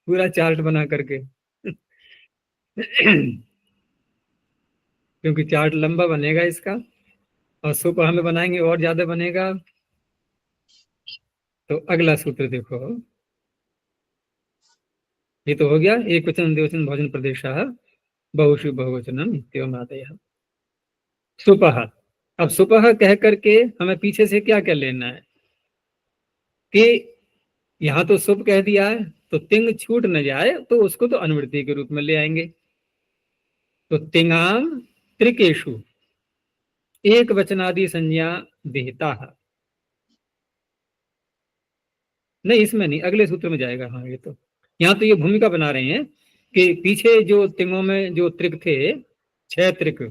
पूरा चार्ट बना करके। क्योंकि चार्ट लंबा बनेगा इसका, और सुपर हमें बनाएंगे और ज्यादा बनेगा। तो अगला सूत्र देखो। ये तो हो गया एक वचन द्विवचन बहुवचन प्रदेशाः बहुषु बहुवचनम इत्येवम् आदयः। सुपह। अब सुपह कह करके हमें पीछे से क्या क्या लेना है? कि यहां तो सुप कह दिया है, तो तिंग छूट न जाए, तो उसको तो अनुवृत्ति के रूप में ले आएंगे। तो तिंगाम त्रिकेशु एक वचनादि संज्ञा विहिता। नहीं, इसमें नहीं, अगले सूत्र में जाएगा। हाँ, ये तो यहाँ तो ये भूमिका बना रहे हैं कि पीछे जो तिंगों में जो त्रिक थे, 6 त्रिक,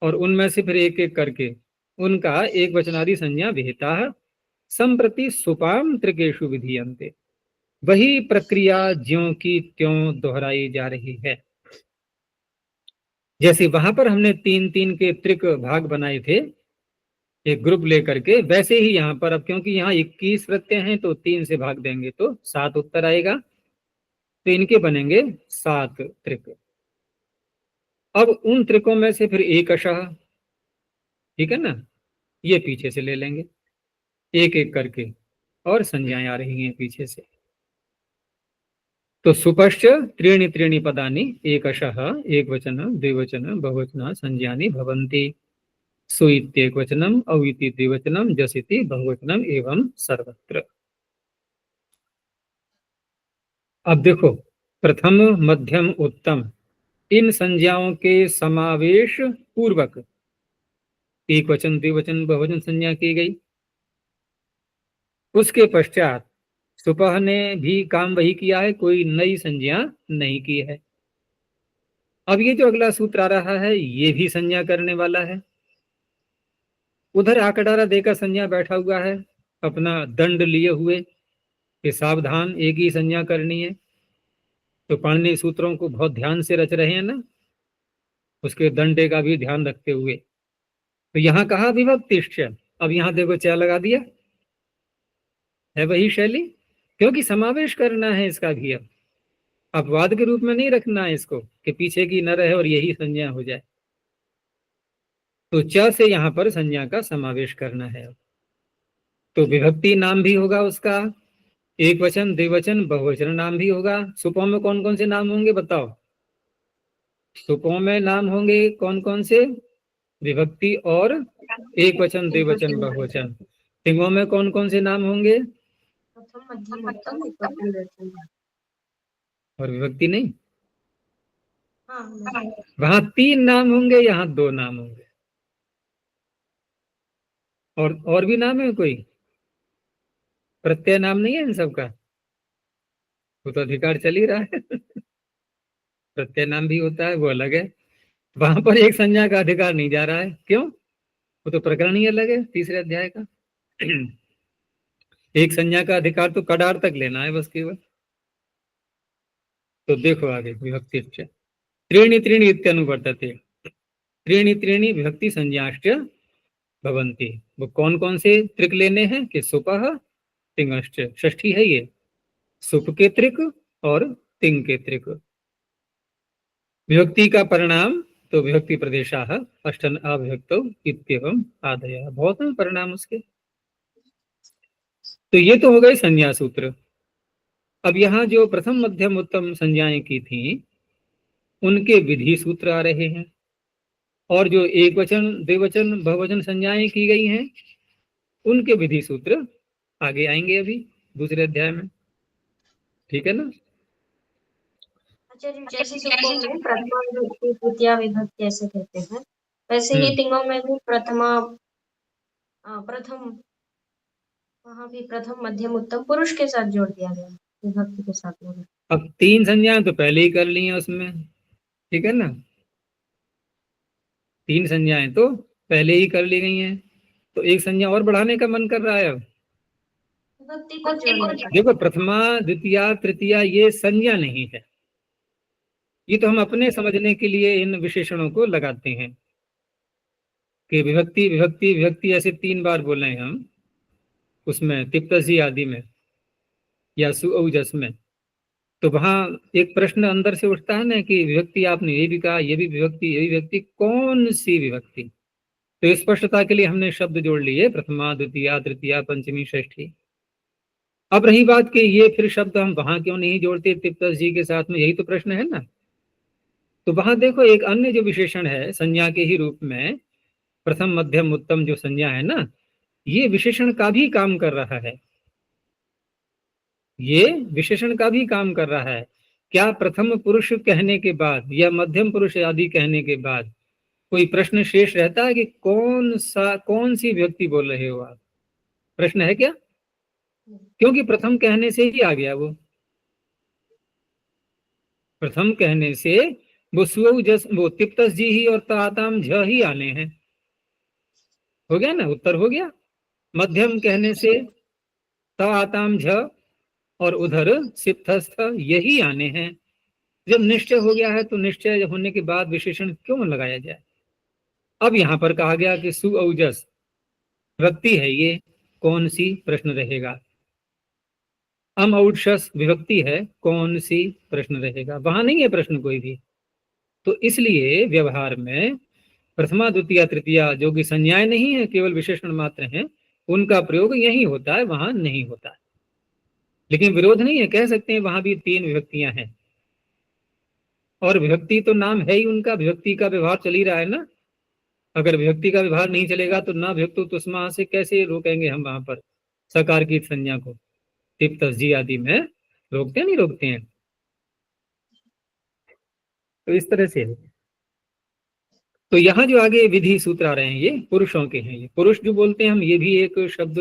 और उनमें से फिर एक एक करके उनका एक वचनादि संज्ञा विहिता। संप्रति सुपाम त्रिकेशु विधीयन्ते। वही प्रक्रिया ज्यों की त्यों दोहराई जा रही है। जैसे वहां पर हमने 3-3 के त्रिक भाग बनाए थे एक ग्रुप लेकर के, वैसे ही यहाँ पर अब क्योंकि यहाँ 21 प्रत्यय हैं, तो 3 से भाग देंगे तो 7 उत्तर आएगा। तो इनके बनेंगे 7 त्रिक। अब उन त्रिकों में से फिर एकशः, ठीक है ना, ये पीछे से ले लेंगे एक एक करके, और संज्ञाएं आ रही हैं पीछे से। तो सुपश्च त्रीणि त्रीणि पदानि एकशः एकवचन द्विवचन बहुवचन संज्ञानि भवन्ति। सु इत्येकवचनम, औ इति द्विवचनम, जस इति बहुवचनम एवं सर्वत्र। अब देखो, प्रथम मध्यम उत्तम इन संज्ञाओं के समावेश पूर्वक एक वचन द्विवचन बहुवचन संज्ञा की गई। उसके पश्चात सुपह ने भी काम वही किया है, कोई नई संज्ञा नहीं की है। अब ये जो अगला सूत्र आ रहा है ये भी संज्ञा करने वाला है। उधर आकडारा देकर संज्ञा बैठा हुआ है अपना दंड लिए हुए कि सावधान एक ही संज्ञा करनी है। तो पाणिनि सूत्रों को बहुत ध्यान से रच रहे हैं ना, उसके दंडे का भी ध्यान रखते हुए। तो यहाँ कहा विभक्तिश्च, अब यहाँ देखो क्या लगा दिया है, वही शैली, क्योंकि समावेश करना है इसका भी। अब अपवाद के रूप में नहीं रखना है इसको कि पीछे की न रहे और यही संज्ञा हो जाए। तो च से यहाँ पर संज्ञा का समावेश करना है। अब तो विभक्ति नाम भी होगा उसका, एक वचन द्विवचन बहुवचन नाम भी होगा। सुपों में कौन कौन से नाम होंगे बताओ? सुपों में नाम होंगे कौन कौन से? विभक्ति और एक वचन द्विवचन बहुवचन। तिंगों में कौन कौन से नाम होंगे? प्रथम मध्यम उत्तम एकवचन द्विवचन। और विभक्ति नहीं? हाँ, वहां 3 नाम होंगे, यहाँ 2 नाम होंगे। और भी नाम है कोई? प्रत्यय नाम नहीं है इन सबका? वो तो अधिकार चल ही रहा है। प्रत्यय नाम भी होता है, वो अलग है। वहां पर एक संज्ञा का अधिकार नहीं जा रहा है, क्यों? वो तो प्रकरण ही अलग है तीसरे अध्याय का। एक संज्ञा का अधिकार तो कडार तक लेना है बस केवल। तो देखो आगे विभक्ति त्रीणि त्रीणि इत्यनुवर्तते, त्रीणि त्रीणि विभक्ति संज्ञाश्च भवन्ति। वो कौन कौन से त्रिक लेने हैं? कि सुपह तिंगश्च, षष्ठी है ये, सुप के त्रिक और तिंग के त्रिक। विभक्ति का परिणाम तो विभक्ति प्रदेशाः अष्टन अविभक्तौ इत्येवम् आदयः, बहुत है परिणाम उसके। तो ये तो हो गए संज्ञा सूत्र। अब यहाँ जो प्रथम मध्यम उत्तम संज्ञाएं की थी उनके विधि सूत्र आ रहे हैं, और जो एक वचन द्विवचन बहुवचन संज्ञाएं की गई हैं उनके विधि सूत्र आगे आएंगे अभी दूसरे अध्याय में, ठीक है ना? अच्छा जी, जैसे सुपों में प्रथमा विभक्ति द्वितीया विभक्ति ऐसे कहते हैं, वैसे ही तिंगों में भी प्रथम वहाँ भी प्रथम मध्यम उत्तम पुरुष के साथ जोड़ दिया गया विभक्ति के साथ में। अब 3 संज्ञाएं तो पहले ही कर ली हैं उसमें, ठीक है ना? 3 संज्ञाएं तो पहले ही कर ली गई हैं, तो एक संज्ञा और बढ़ाने का मन कर रहा है। अब विभक्ति को जोड़ने का। देखो, प्रथमा द्वितीया तृतीया ये संज्ञा नहीं है, ये तो हम अपने समझने के लिए इन विशेषणों को लगाते हैं कि विभक्ति विभक्ति विभक्ति ऐसे 3 बार बोले हैं हम उसमें, तिप्तसी आदि में या सुऔजस में। तो वहां एक प्रश्न अंदर से उठता है ना कि विभक्ति आपने ये भी कहा, ये भी विभक्ति, ये भी विभक्ति, कौन सी विभक्ति? तो स्पष्टता के लिए हमने शब्द जोड़ लिए, प्रथमा द्वितीया तृतीया पंचमी षष्ठी। अब रही बात कि ये फिर शब्द हम वहां क्यों नहीं जोड़ते तिप्तस जी के साथ में, यही तो प्रश्न है ना। तो वहां देखो एक अन्य जो विशेषण है संज्ञा के ही रूप में, प्रथम मध्यम उत्तम जो संज्ञा है ना, ये विशेषण का भी काम कर रहा है, ये विशेषण का भी काम कर रहा है। क्या प्रथम पुरुष कहने के बाद या मध्यम पुरुष आदि कहने के बाद कोई प्रश्न शेष रहता है कि कौन सी विभक्ति बोल रहे हो आप? प्रश्न है क्या? क्योंकि प्रथम कहने से ही आ गया, वो प्रथम कहने से वो सुजस वो तिप्तस जी ही और ताताम झ ही आने हैं, हो गया ना, उत्तर हो गया। मध्यम कहने से ताताम झ और उधर सिप्तस्थ यही आने हैं। जब निश्चय हो गया है तो निश्चय होने के बाद विशेषण क्यों लगाया जाए? अब यहां पर कहा गया कि सुऔजस विभक्ति है, ये कौन सी? प्रश्न रहेगा। अम औडशस विभक्ति है, कौन सी प्रश्न रहेगा, वहां नहीं है प्रश्न कोई भी। तो इसलिए व्यवहार में प्रथमा द्वितीय तृतीया जो कि संज्ञाएं नहीं है, केवल विशेषण मात्र हैं, उनका प्रयोग यही होता है, वहां नहीं होता है। लेकिन विरोध नहीं है, कह सकते हैं वहां भी 3 विभक्तियां हैं, और विभक्ति तो नाम है ही उनका, विभक्ति का व्यवहार चल ही रहा है ना। अगर विभक्ति का व्यवहार नहीं चलेगा तो ना विभक्तो तुस्मा से कैसे रोकेंगे हम वहां पर सकार की संज्ञा को। टिप तस्जी आदि में रोकते नहीं रोकते हैं। तो इस तरह से है। तो यहाँ जो आगे विधि सूत्र आ रहे हैं ये पुरुषों के हैं। ये पुरुष जो बोलते हैं हम, ये भी एक शब्द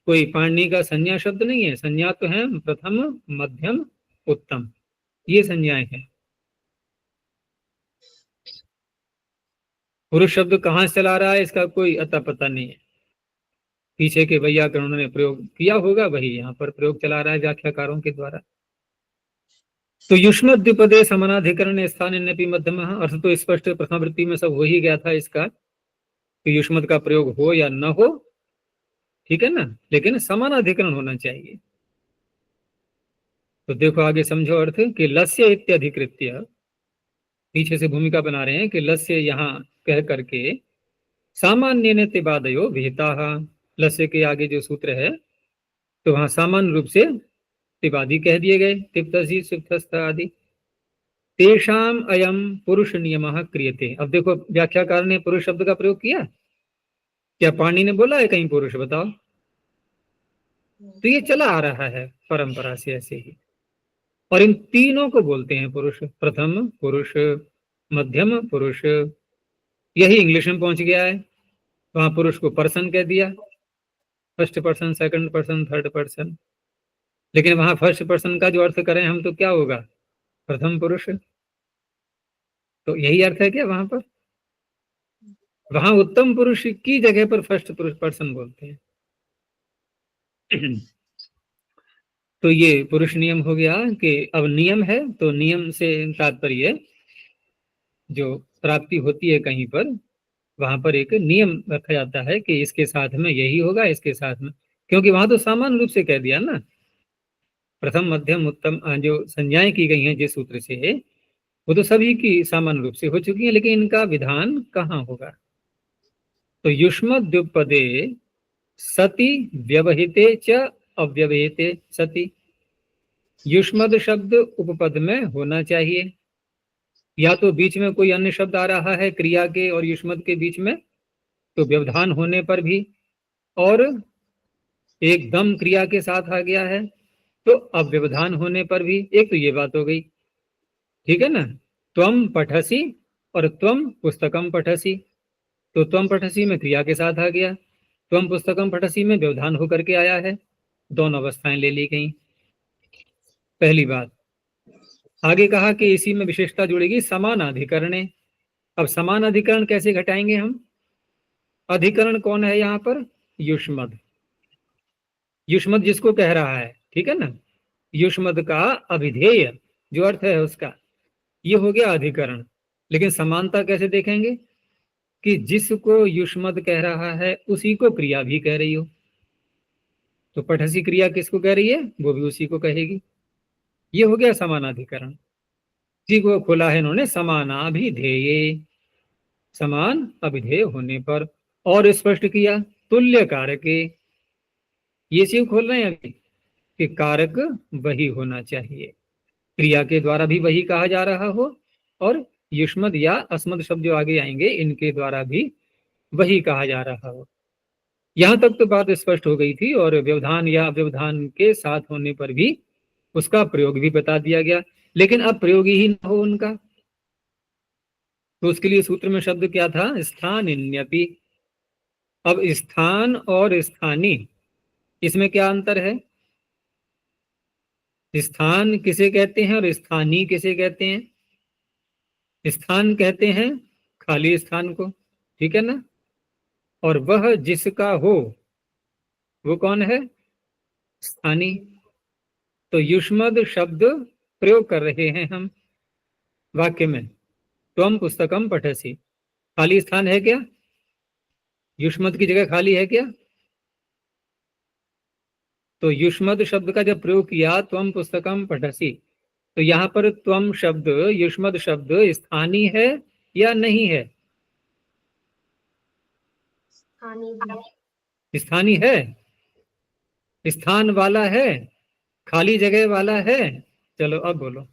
कोई पाणिनि का संज्ञा शब्द नहीं है। संज्ञा तो है प्रथम, मध्यम, उत्तम, ये संज्ञाएं हैं। पुरुष शब्द कहाँ से चला रहा है इसका कोई अता पता नहीं है। पीछे के वैयाकरणों ने प्रयोग किया होगा, वही यहाँ पर प्रयोग चला रहा है व्याख्याकारों के द्वारा। तो युष्म द्विपदे समानाधिकरण स्थान मध्यम, अर्थ तो स्पष्ट प्रथमावृत्ति में सब हो ही गया था इसका कि युष्मद का प्रयोग हो या न हो, ठीक है ना, लेकिन समानाधिकरण होना चाहिए। तो देखो आगे समझो अर्थ कि लस्य इत्यधिकृत्य, पीछे से भूमिका बना रहे हैं कि लस्य यहाँ कह करके सामान्य तिबादयो विहिता, लस्य के आगे जो सूत्र है तो वहां सामान्य रूप से तिबादी कह दिए गए, तिप्तसी सुप्तस्थ आदि। तेषाम अयम पुरुष नियमः क्रियते। अब देखो व्याख्याकार ने पुरुष शब्द का प्रयोग किया, क्या पाणिनि ने बोला है कहीं पुरुष, बताओ। तो ये चला आ रहा है परंपरा से ऐसे ही, और इन तीनों को बोलते हैं पुरुष। प्रथम पुरुष, मध्यम पुरुष, यही इंग्लिश में पहुंच गया है। वहां पुरुष को पर्सन कह दिया, first person, second person, third person. लेकिन वहां फर्स्ट पर्सन का जो अर्थ करें हम तो क्या होगा, प्रथम पुरुष। तो यही अर्थ है क्या वहां पर? वहां उत्तम पुरुष की जगह पर फर्स्ट पुरुष पर्सन बोलते हैं। तो ये पुरुष नियम हो गया कि अब नियम है, तो नियम से तात्पर्य जो प्राप्ति होती है कहीं पर, वहां पर एक नियम रखा जाता है कि इसके साथ में यही होगा, इसके साथ में, क्योंकि वहां तो सामान्य रूप से कह दिया ना, प्रथम मध्यम उत्तम जो संज्ञाएं की गई हैं जिस सूत्र से, वो तो सभी की सामान्य रूप से हो चुकी है, लेकिन इनका विधान कहाँ होगा। तो युष्म द्विपदे सति व्यवहिते च अव्यवहिते सति, युष्मद शब्द उपपद में होना चाहिए, या तो बीच में कोई अन्य शब्द आ रहा है क्रिया के और युष्मद के बीच में तो व्यवधान होने पर भी, और एकदम क्रिया के साथ आ गया है तो अव्यवधान होने पर भी। एक तो ये बात हो गई, ठीक है ना। त्वम पठसी और त्वम पुस्तकम पठसी, तो त्वम पठसी में क्रिया के साथ आ गया, त्वम पुस्तकम पठसी में व्यवधान होकर के आया है, दोनों अवस्थाएं ले ली गई, पहली बात। आगे कहा कि इसी में विशेषता जुड़ेगी समानाधिकरणे। अब समानाधिकरण कैसे घटाएंगे हम? अधिकरण कौन है यहाँ पर? युष्मद। युष्मद जिसको कह रहा है, ठीक है ना, युष्मद का अभिधेय जो अर्थ है उसका, ये हो गया अधिकरण। लेकिन समानता कैसे देखेंगे कि जिसको युष्मद कह रहा है उसी को क्रिया भी कह रही हो, तो पठसी क्रिया किसको कह रही है, वो भी उसी को कहेगी। ये हो गया समानाधिकरण। जी को खोला है इन्होंने समानाभिधेय, समान अभिधेय होने पर, और स्पष्ट किया तुल्य कारक, ये शिव खोल रहे हैं अभी कि कारक वही होना चाहिए, क्रिया के द्वारा भी वही कहा जा रहा हो, और युष्मद या अस्मद शब्द जो आगे आएंगे इनके द्वारा भी वही कहा जा रहा हो। यहां तक तो बात स्पष्ट हो गई थी, और व्यवधान या व्यवधान के साथ होने पर भी उसका प्रयोग भी बता दिया गया। लेकिन अब प्रयोग ही ना हो उनका, तो उसके लिए सूत्र में शब्द क्या था, स्थानिन्यपि। अब स्थान और स्थानी, इसमें क्या अंतर है? स्थान किसे कहते हैं और स्थानी किसे कहते हैं? स्थान कहते हैं खाली स्थान को, ठीक है ना, और वह जिसका हो वो कौन है? स्थानी। तो युष्मद शब्द प्रयोग कर रहे हैं हम वाक्य में, त्वम पुस्तकम पठसी, खाली स्थान है क्या? युष्मद की जगह खाली है क्या? तो युष्मद् शब्द का जब प्रयोग किया त्वम पुस्तकम पठसी, तो यहाँ पर त्वम शब्द, युष्मद् शब्द स्थानीय है या नहीं है? स्थानीय है। स्थानीय है, स्थान वाला है, खाली जगह वाला है। चलो अब बोलो।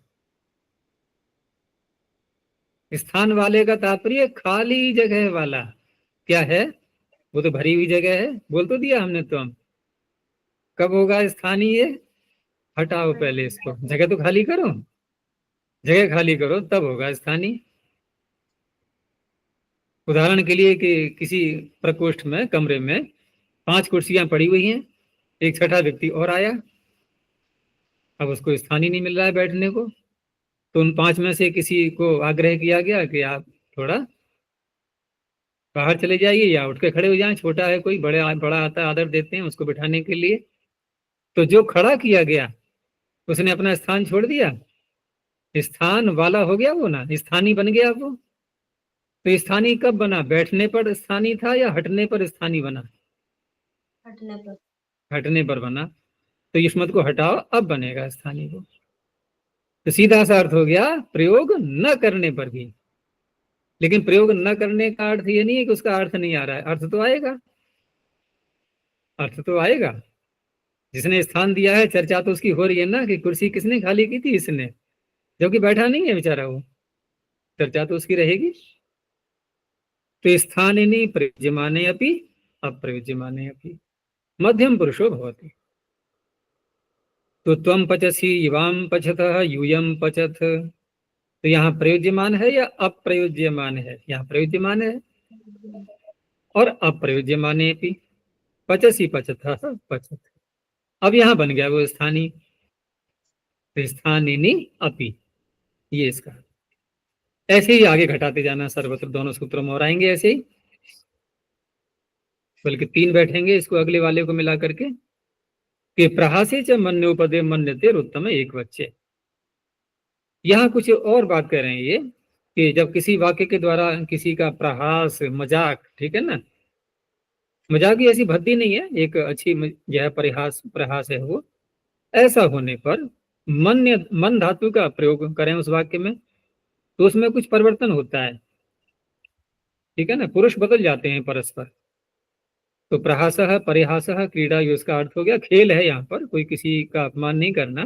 स्थान वाले का तात्पर्य खाली जगह वाला। क्या है? वो तो भरी हुई जगह है, बोल तो दिया हमने। तुम कब होगा स्थानीय? हटाओ पहले इसको, जगह तो खाली करो, जगह खाली करो तब होगा स्थानीय। उदाहरण के लिए कि किसी प्रकोष्ठ में, कमरे में 5 कुर्सियां पड़ी हुई हैं, एक छठा व्यक्ति और आया, अब उसको स्थानीय नहीं मिल रहा है बैठने को, तो उन 5 में से किसी को आग्रह किया गया कि आप थोड़ा बाहर चले जाइए या उठ के खड़े हो जाएं, छोटा है कोई, बड़ा आता है आदर देते हैं उसको बिठाने के लिए। तो जो खड़ा किया गया उसने अपना स्थान छोड़ दिया, स्थान वाला हो गया वो ना, स्थानीय बन गया वो। तो स्थानीय कब बना? बैठने पर स्थानीय था या हटने पर स्थानीय बना? हटने पर। हटने पर बना। तो युष्मत को हटाओ, अब बनेगा स्थानीय को। तो सीधा सा अर्थ हो गया प्रयोग न करने पर भी। लेकिन प्रयोग न करने का अर्थ ये नहीं है कि उसका अर्थ नहीं आ रहा है, अर्थ तो आएगा, अर्थ तो आएगा। जिसने स्थान दिया है, चर्चा तो उसकी हो रही है ना कि कुर्सी किसने खाली की थी, इसने, जबकि बैठा नहीं है बेचारा वो, चर्चा तो उसकी रहेगी। तो स्थानिनी प्रयुज्यमाने अपि अप्रयुज्यमाने अपि मध्यम पुरुषो भवति। तो त्वम पचसी युवाम पचतः यूयम पचत, तो यहाँ प्रयुज्यमान है या अप्रयुज्यमान है? यहाँ प्रयुज्यमान है। और अप्रयुज्यमाने अपि पचसी पचतः पचत, अब यहाँ बन गया वो स्थानीय। तो स्थानिनी अपि, ये इसका। ऐसे ही आगे घटाते जाना सर्वत्र, दोनों सूत्रों में और आएंगे ऐसे ही, बल्कि 3 बैठेंगे इसको अगले वाले को मिला करके कि प्रहासे च मन्योपदे मन्यते उत्तम एक बच्चे। यहाँ कुछ और बात कर रहे हैं ये कि जब किसी वाक्य के द्वारा किसी का प्रहास, मजाक, ठीक है ना, मजाक ही ऐसी भद्दी नहीं है, एक अच्छी जो है परिहास, प्रहास है वो, ऐसा होने पर मन धातु का प्रयोग करें उस वाक्य में, तो उसमें कुछ परिवर्तन होता है, ठीक है ना, पुरुष बदल जाते हैं परस्पर। तो प्रहासः परिहासः क्रीड़ा, ये उसका अर्थ हो गया, खेल है, यहाँ पर कोई किसी का अपमान नहीं करना।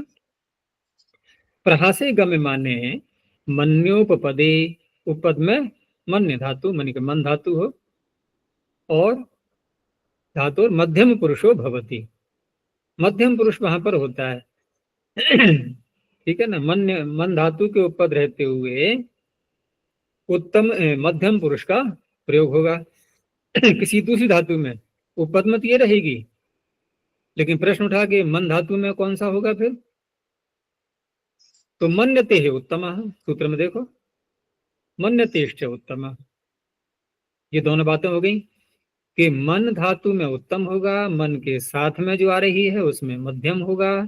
प्रहासे गम्य माने मन्योपपदे, उपपद में मन्य धातु, मन के मन धातु हो, और धातु मध्यम पुरुषो भवति, मध्यम पुरुष वहां पर होता है। ठीक है ना, मन धातु के उपपद रहते हुए उत्तम मध्यम पुरुष का प्रयोग होगा। किसी दूसरी धातु में उपपद मत ये रहेगी, लेकिन प्रश्न उठा के मन धातु में कौन सा होगा फिर? तो मन्यते है उत्तम, सूत्र में देखो, मन्यतेश्च उत्तम, ये दोनों बातें हो गई कि मन धातु में उत्तम होगा, मन के साथ में जो आ रही है उसमें मध्यम होगा,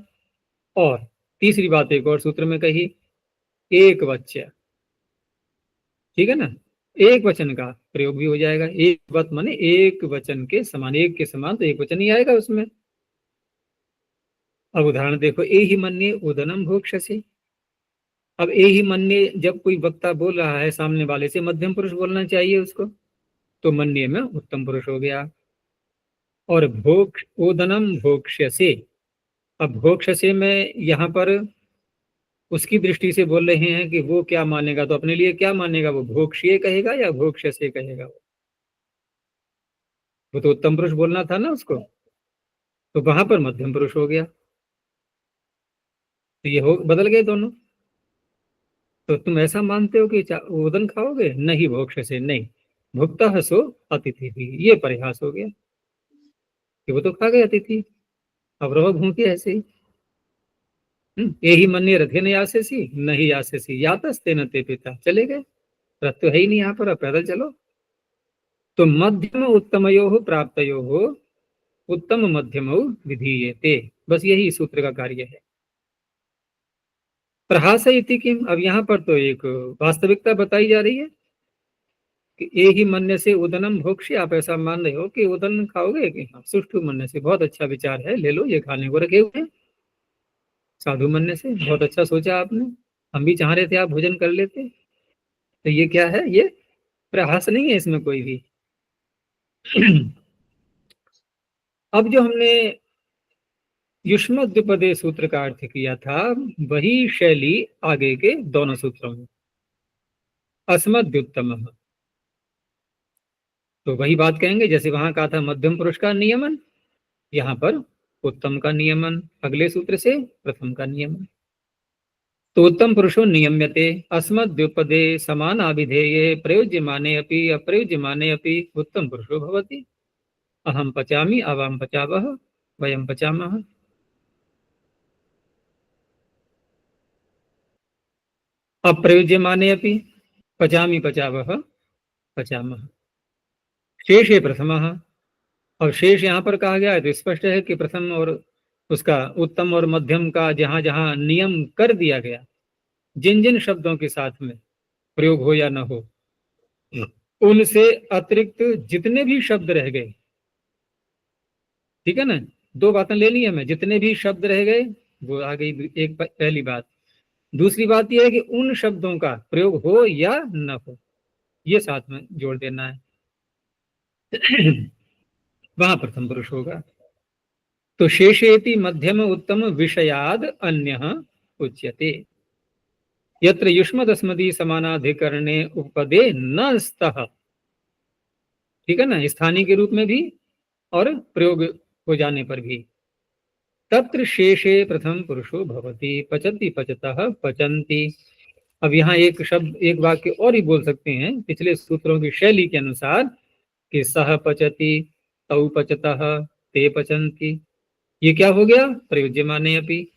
और तीसरी बात एक और सूत्र में कही, एक वच्य, ठीक है ना, एक वचन का प्रयोग भी हो जाएगा। एक वत माने एक वचन के समान, एक के समान, तो एक वचन ही आएगा उसमें। अब उदाहरण देखो, ए ही मन्ये उदनम भोक्ष्यसि। अब ए ही मन्ये, जब कोई वक्ता बोल रहा है सामने वाले से, मध्यम पुरुष बोलना चाहिए उसको, तो मन्ये में उत्तम पुरुष हो गया। और भोक्ष ओदनम भोक्ष्यसे, अब भोक्ष्यसे में यहाँ पर उसकी दृष्टि से बोल रहे हैं कि वो क्या मानेगा, तो अपने लिए क्या मानेगा, वो भोक्ष्य कहेगा या भोक्ष्यसे कहेगा? वो तो उत्तम पुरुष बोलना था ना उसको, तो वहां पर मध्यम पुरुष हो गया। तो ये हो बदल गए दोनों। तो तुम ऐसा मानते हो कि ओदन खाओगे? नहीं, भोक्ष्यसे नहीं, भुक्ता सो अतिथि भी, ये परिहास हो गया कि वो तो खा गए अतिथि, अब रहो भूखे ऐसे ही। यही मन्य रथे न यासेसी, नहीं यासेसी यातस्ते न ते पिता, चले गए, रथ तो है ही नहीं यहाँ पर, अब पैदल चलो। तो मध्यम उत्तमयो प्राप्तयो उत्तम मध्यम विधीयते, बस यही सूत्र का कार्य है। प्रहास इति किम, अब यहाँ पर तो एक वास्तविकता बताई जा रही है कि ए ही मन्य से उदनम भोक्ष्य, आप ऐसा मान रहे हो कि उदन खाओगे कि हाँ, सुष्ठु मन्य से, बहुत अच्छा विचार है, ले लो, ये खाने को रखे हुए हैं। साधु मन्य से, बहुत अच्छा सोचा आपने, हम भी चाह रहे थे आप भोजन कर लेते। तो ये क्या है, ये प्रयास नहीं है इसमें कोई भी। अब जो हमने युष्मद्विपदे सूत्र का अर्थ किया था, वही शैली आगे के दोनों सूत्रों में, अस्मद्युत्तम, तो वही बात कहेंगे जैसे वहां कहा था मध्यम पुरुष का नियमन, यहाँ पर उत्तम का नियमन, अगले सूत्र से प्रथम का नियमन। तो उत्तम पुरुषो नियम्यते अस्मद्युपदे समानाभिधेये प्रयुज्यमाने अपि अप्रयुज्यमाने अपि उत्तम पुरुषो भवति। अहम पचामि आवाम पचावः वयम पचामः। अप्रयुज्यमाने अपि पचामि पचावः पचामः। शेषे प्रथमः, और शेष यहाँ पर कहा गया है तो स्पष्ट है कि प्रथम और उसका उत्तम और मध्यम का जहां जहां नियम कर दिया गया, जिन जिन शब्दों के साथ में प्रयोग हो या न हो, उनसे अतिरिक्त जितने भी शब्द रह गए, ठीक है ना, दो बातें ले ली हमें, जितने भी शब्द रह गए वो आ गई एक पहली बात। दूसरी बात यह है कि उन शब्दों का प्रयोग हो या न हो, ये साथ में जोड़ देना है। वहां प्रथम पुरुष होगा। तो शेषेति मध्यम उत्तम विषयाद अन्यः उच्यते, यत्र युष्मदस्मदी समानाधिकरणे उपपदे न स्तः, ठीक है ना, स्थानीय के रूप में भी और प्रयोग हो जाने पर भी। तत्र शेषे प्रथम पुरुषो भवति पचति पचतः पचन्ति। अब यहाँ एक शब्द एक वाक्य और ही बोल सकते हैं पिछले सूत्रों की शैली के अनुसार कि सह पचति तौ पचतः ते पचन्ति। ये क्या हो गया, प्रयुज्यमाने अपि,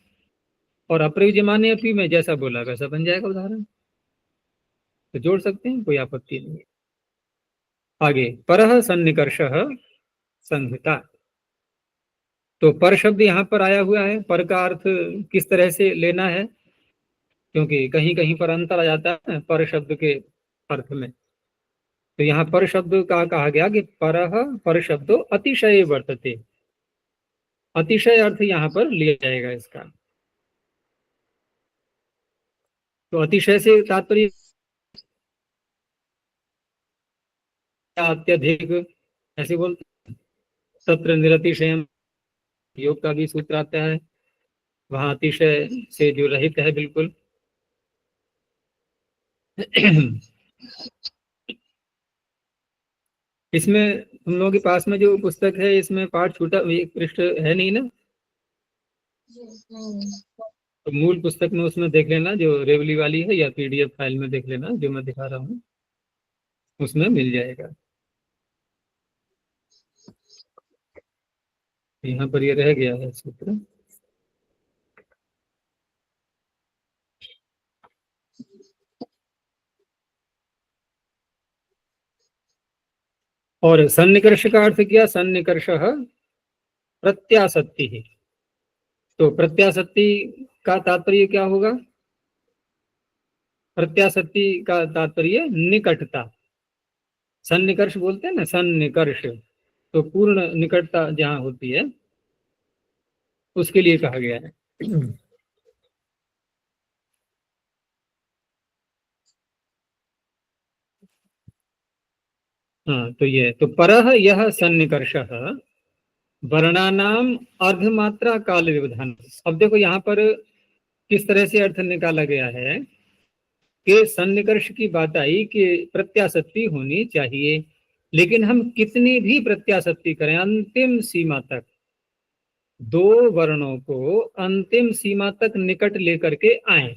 और अप्रयुज्यमाने अपि में जैसा बोला वैसा बन जाएगा उदाहरण, तो जोड़ सकते हैं, कोई आपत्ति नहीं है। आगे परः सन्निकर्षः संहिता, तो पर शब्द यहाँ पर आया हुआ है, पर का अर्थ किस तरह से लेना है, क्योंकि कहीं कहीं पर अंतर आ जाता है पर शब्द के अर्थ में। तो यहाँ पर शब्द का कहा गया कि परः पर शब्दो अतिशय वर्तते, अतिशय अर्थ यहाँ पर लिया जाएगा इसका। तो अतिशय से तात्पर्य अत्यधिक, ऐसे बोलते, तत्र निरतिशय योग का भी सूत्र आता है, वहां अतिशय से जो रहित है बिल्कुल। इसमें तुम लोगों के पास में जो पुस्तक है इसमें पाठ छूटा, एक पृष्ठ है नहीं ना, तो मूल पुस्तक में उसमें देख लेना जो रेवली वाली है, या पीडीएफ फाइल में देख लेना जो मैं दिखा रहा हूँ, उसमें मिल जाएगा। यहाँ पर ये रह गया है सूत्र। और सन्निकर्ष का अर्थ किया, सन्निकर्षः प्रत्यासत्ति, तो प्रत्यासत्ति का तात्पर्य क्या होगा, प्रत्यासत्ति का तात्पर्य निकटता। सन्निकर्ष बोलते हैं ना, सन्निकर्ष, तो पूर्ण निकटता जहां होती है उसके लिए कहा गया है। हाँ, तो ये तो परः यह सन्निकर्षः वर्णानाम अर्धमात्रा काल व्यवधान। अब देखो यहाँ पर किस तरह से अर्थ निकाला गया है कि सन्निकर्ष की बात आई कि प्रत्यासत्ति होनी चाहिए, लेकिन हम कितनी भी प्रत्यासत्ति करें, अंतिम सीमा तक, दो वर्णों को अंतिम सीमा तक निकट लेकर के आए,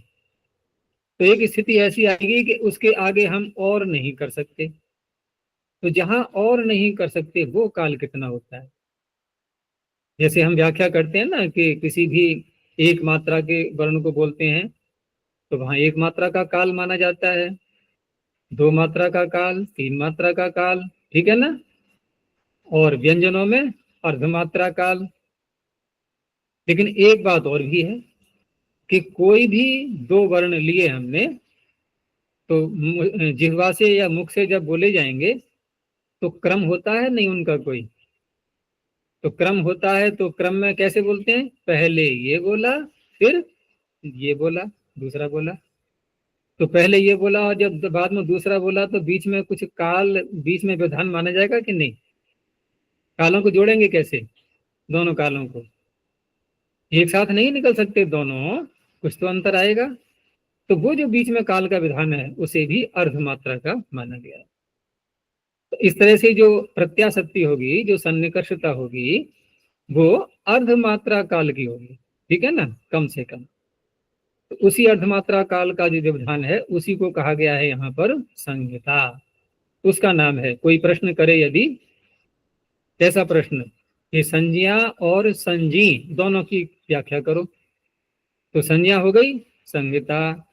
तो एक स्थिति ऐसी आएगी कि उसके आगे हम और नहीं कर सकते। तो जहां और नहीं कर सकते वो काल कितना होता है, जैसे हम व्याख्या करते हैं ना कि किसी भी एक मात्रा के वर्ण को बोलते हैं तो वहां एक मात्रा का काल माना जाता है, दो मात्रा का काल, तीन मात्रा का काल, ठीक है ना, और व्यंजनों में अर्धमात्रा काल। लेकिन एक बात और भी है कि कोई भी दो वर्ण लिए हमने तो जिह्वा से या मुख से जब बोले जाएंगे तो क्रम होता है नहीं उनका कोई, तो क्रम होता है, तो क्रम में कैसे बोलते हैं, पहले ये बोला फिर ये बोला दूसरा बोला, तो पहले ये बोला और जब बाद में दूसरा बोला तो बीच में कुछ काल, बीच में व्यवधान माना जाएगा कि नहीं? कालों को जोड़ेंगे कैसे, दोनों कालों को एक साथ नहीं निकल सकते दोनों, कुछ तो अंतर आएगा। तो वो जो बीच में काल का विधान है उसे भी अर्धमात्रा का माना गया। तो इस तरह से जो प्रत्याशक्ति होगी, जो सन्निकर्षता होगी, वो अर्धमात्रा काल की होगी, ठीक है ना, कम से कम। तो उसी अर्धमात्रा काल का जो व्यवधान है उसी को कहा गया है यहाँ पर संहिता, उसका नाम है। कोई प्रश्न करे यदि, कैसा प्रश्न, कि संज्ञा और संजी दोनों की व्याख्या करो, तो संज्ञा हो गई संहिता,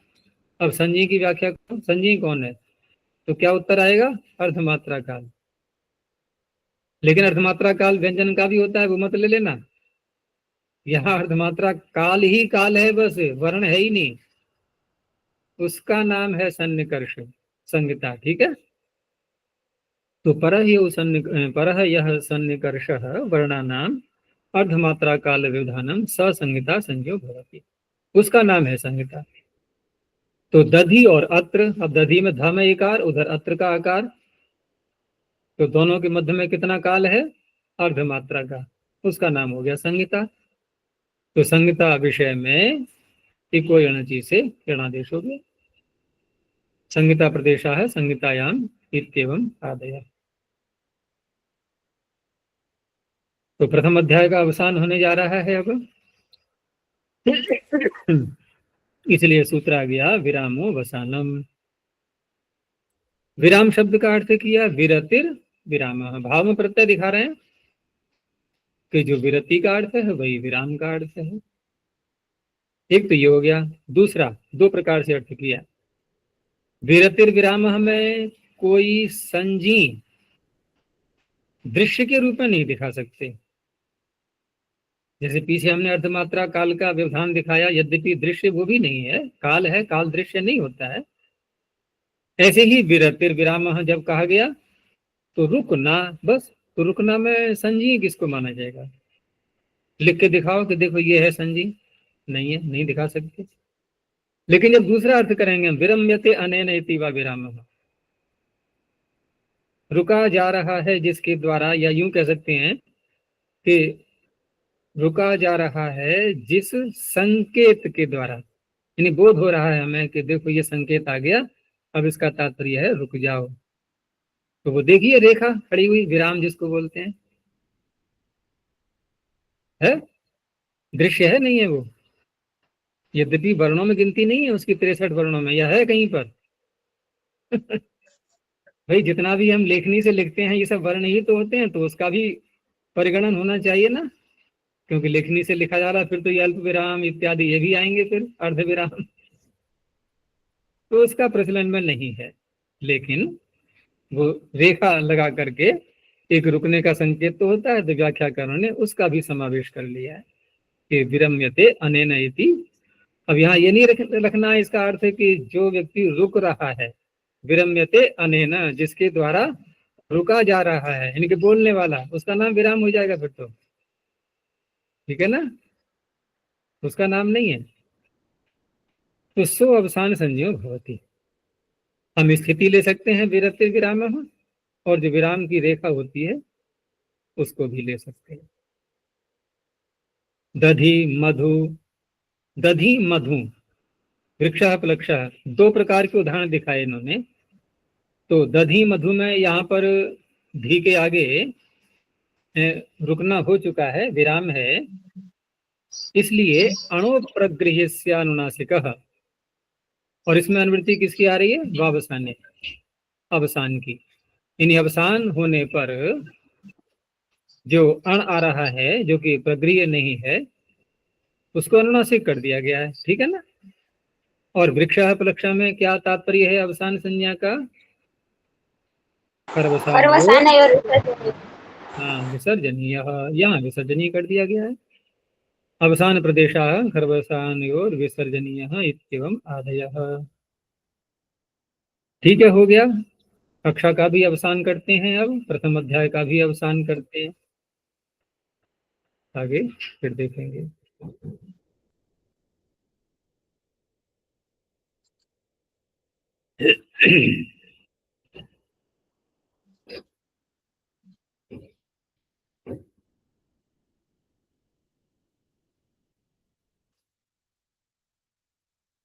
अब संजी की व्याख्या करो, संजी कौन है, तो क्या उत्तर आएगा, अर्धमात्रा काल। लेकिन अर्धमात्रा काल व्यंजन का भी होता है, वो मत ले लेना, यहाँ अर्धमात्रा काल ही काल है, बस वर्ण है ही नहीं, उसका नाम है सन्निकर्ष संहिता, ठीक है। तो परह यह सन्निकर्ष वर्णानाम अर्धमात्रा काल व्यवधानम ससंहिता संज्ञो भवति, उसका नाम है संहिता। तो दधि और अत्र, अब दधि में ध में एकार, उधर अत्र का आकार, तो दोनों के मध्य में कितना काल है, अर्धमात्रा का, उसका नाम हो गया संहिता। तो संहिता विषय में इको यणचि से यणादेश हो गया, संहिता प्रदेशा है संहितायाम इत्येवम् आदयः। तो प्रथम अध्याय का अवसान होने जा रहा है अब, इसलिए सूत्र आ गया विरामो वसानम। विराम शब्द का अर्थ किया विरतिर विराम, भाव में प्रत्यय दिखा रहे हैं कि जो विरति का अर्थ है वही विराम का अर्थ है। एक तो ये हो गया, दूसरा दो प्रकार से अर्थ किया। विरतिर विराम हमें कोई संजी दृश्य के रूप में नहीं दिखा सकते, जैसे पीछे हमने अर्धमात्रा काल का व्यवधान दिखाया, यद्यपि दृश्य वो भी नहीं है, काल है, काल दृश्य नहीं होता है। ऐसे ही विरतिर विराम जब कहा गया तो रुकना, बस, तो रुकना में संजी किसको माना जाएगा, लिख के दिखाओ कि देखो ये है संजी, नहीं है, नहीं दिखा सकते। लेकिन जब दूसरा अर्थ करेंगे विरम्यते अनेन इति वा विरामः, रुका जा रहा है जिसके द्वारा, या यूं कह सकते हैं कि रुका जा रहा है जिस संकेत के द्वारा, यानी बोध हो रहा है हमें कि देखो ये संकेत आ गया, अब इसका तात्पर्य है रुक जाओ। तो वो देखिए रेखा खड़ी हुई, विराम जिसको बोलते हैं, है दृश्य है नहीं है वो, यद्यपि वर्णों में गिनती नहीं है उसकी 63 वर्णों में, या है कहीं पर भाई जितना भी हम लेखनी से लिखते हैं ये सब वर्ण ही तो होते हैं, तो उसका भी परिगणन होना चाहिए ना, क्योंकि लेखनी से लिखा जा रहा है, फिर तो ये अल्प विराम इत्यादि ये भी आएंगे, फिर अर्ध विराम, तो उसका प्रचलन में नहीं है। लेकिन वो रेखा लगा करके एक रुकने का संकेत तो होता है, तो व्याख्याकारों ने उसका भी समावेश कर लिया है कि विरम्यते अनेन इति। अब यहाँ ये नहीं रखना है इसका अर्थ है कि जो व्यक्ति रुक रहा है, विरम्यते अनेन जिसके द्वारा रुका जा रहा है, यानी कि बोलने वाला, उसका नाम विराम हो जाएगा फिर तो, ठीक है ना, उसका नाम नहीं है। तो सो अवसान संज्ञो भवति, हम स्थिति ले सकते हैं विरति विराम, और जो विराम की रेखा होती है उसको भी ले सकते हैं। दधि मधु, दधि मधु वृक्षः प्लक्षः, दो प्रकार के उदाहरण दिखाए इन्होंने। तो दधि मधु में यहाँ पर धी के आगे रुकना हो चुका है, विराम है, इसलिए अणो प्रगृह्यस्यानुनासिकः, और इसमें अनुवृत्ति किसकी आ रही है, वावसाने, अवसान की। इन अवसान होने पर जो अण आ रहा है जो कि प्रगृह्य नहीं है उसको अनुनासिक कर दिया गया है, ठीक है ना। और वृक्षः प्लक्षः में क्या तात्पर्य है अवसान संज्ञा का, हाँ विसर्जनीय, यहाँ विसर्जनीय कर दिया गया है। अवसान प्रदेशः खरवसानयोर विसर्जनीय इत्येवम् आदयः। ठीक है, हो गया। कक्षा का भी अवसान करते हैं, अब प्रथम अध्याय का भी अवसान करते हैं, आगे फिर देखेंगे।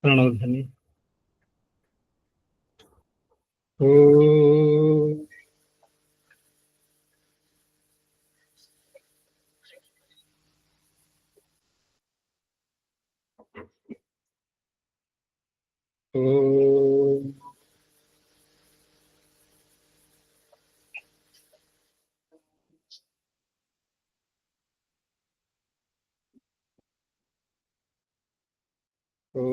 प्रणव ध्वनि। ओ ओ ओ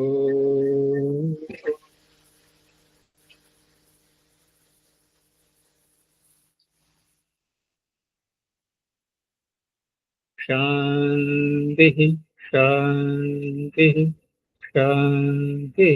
शांति शांति शांति।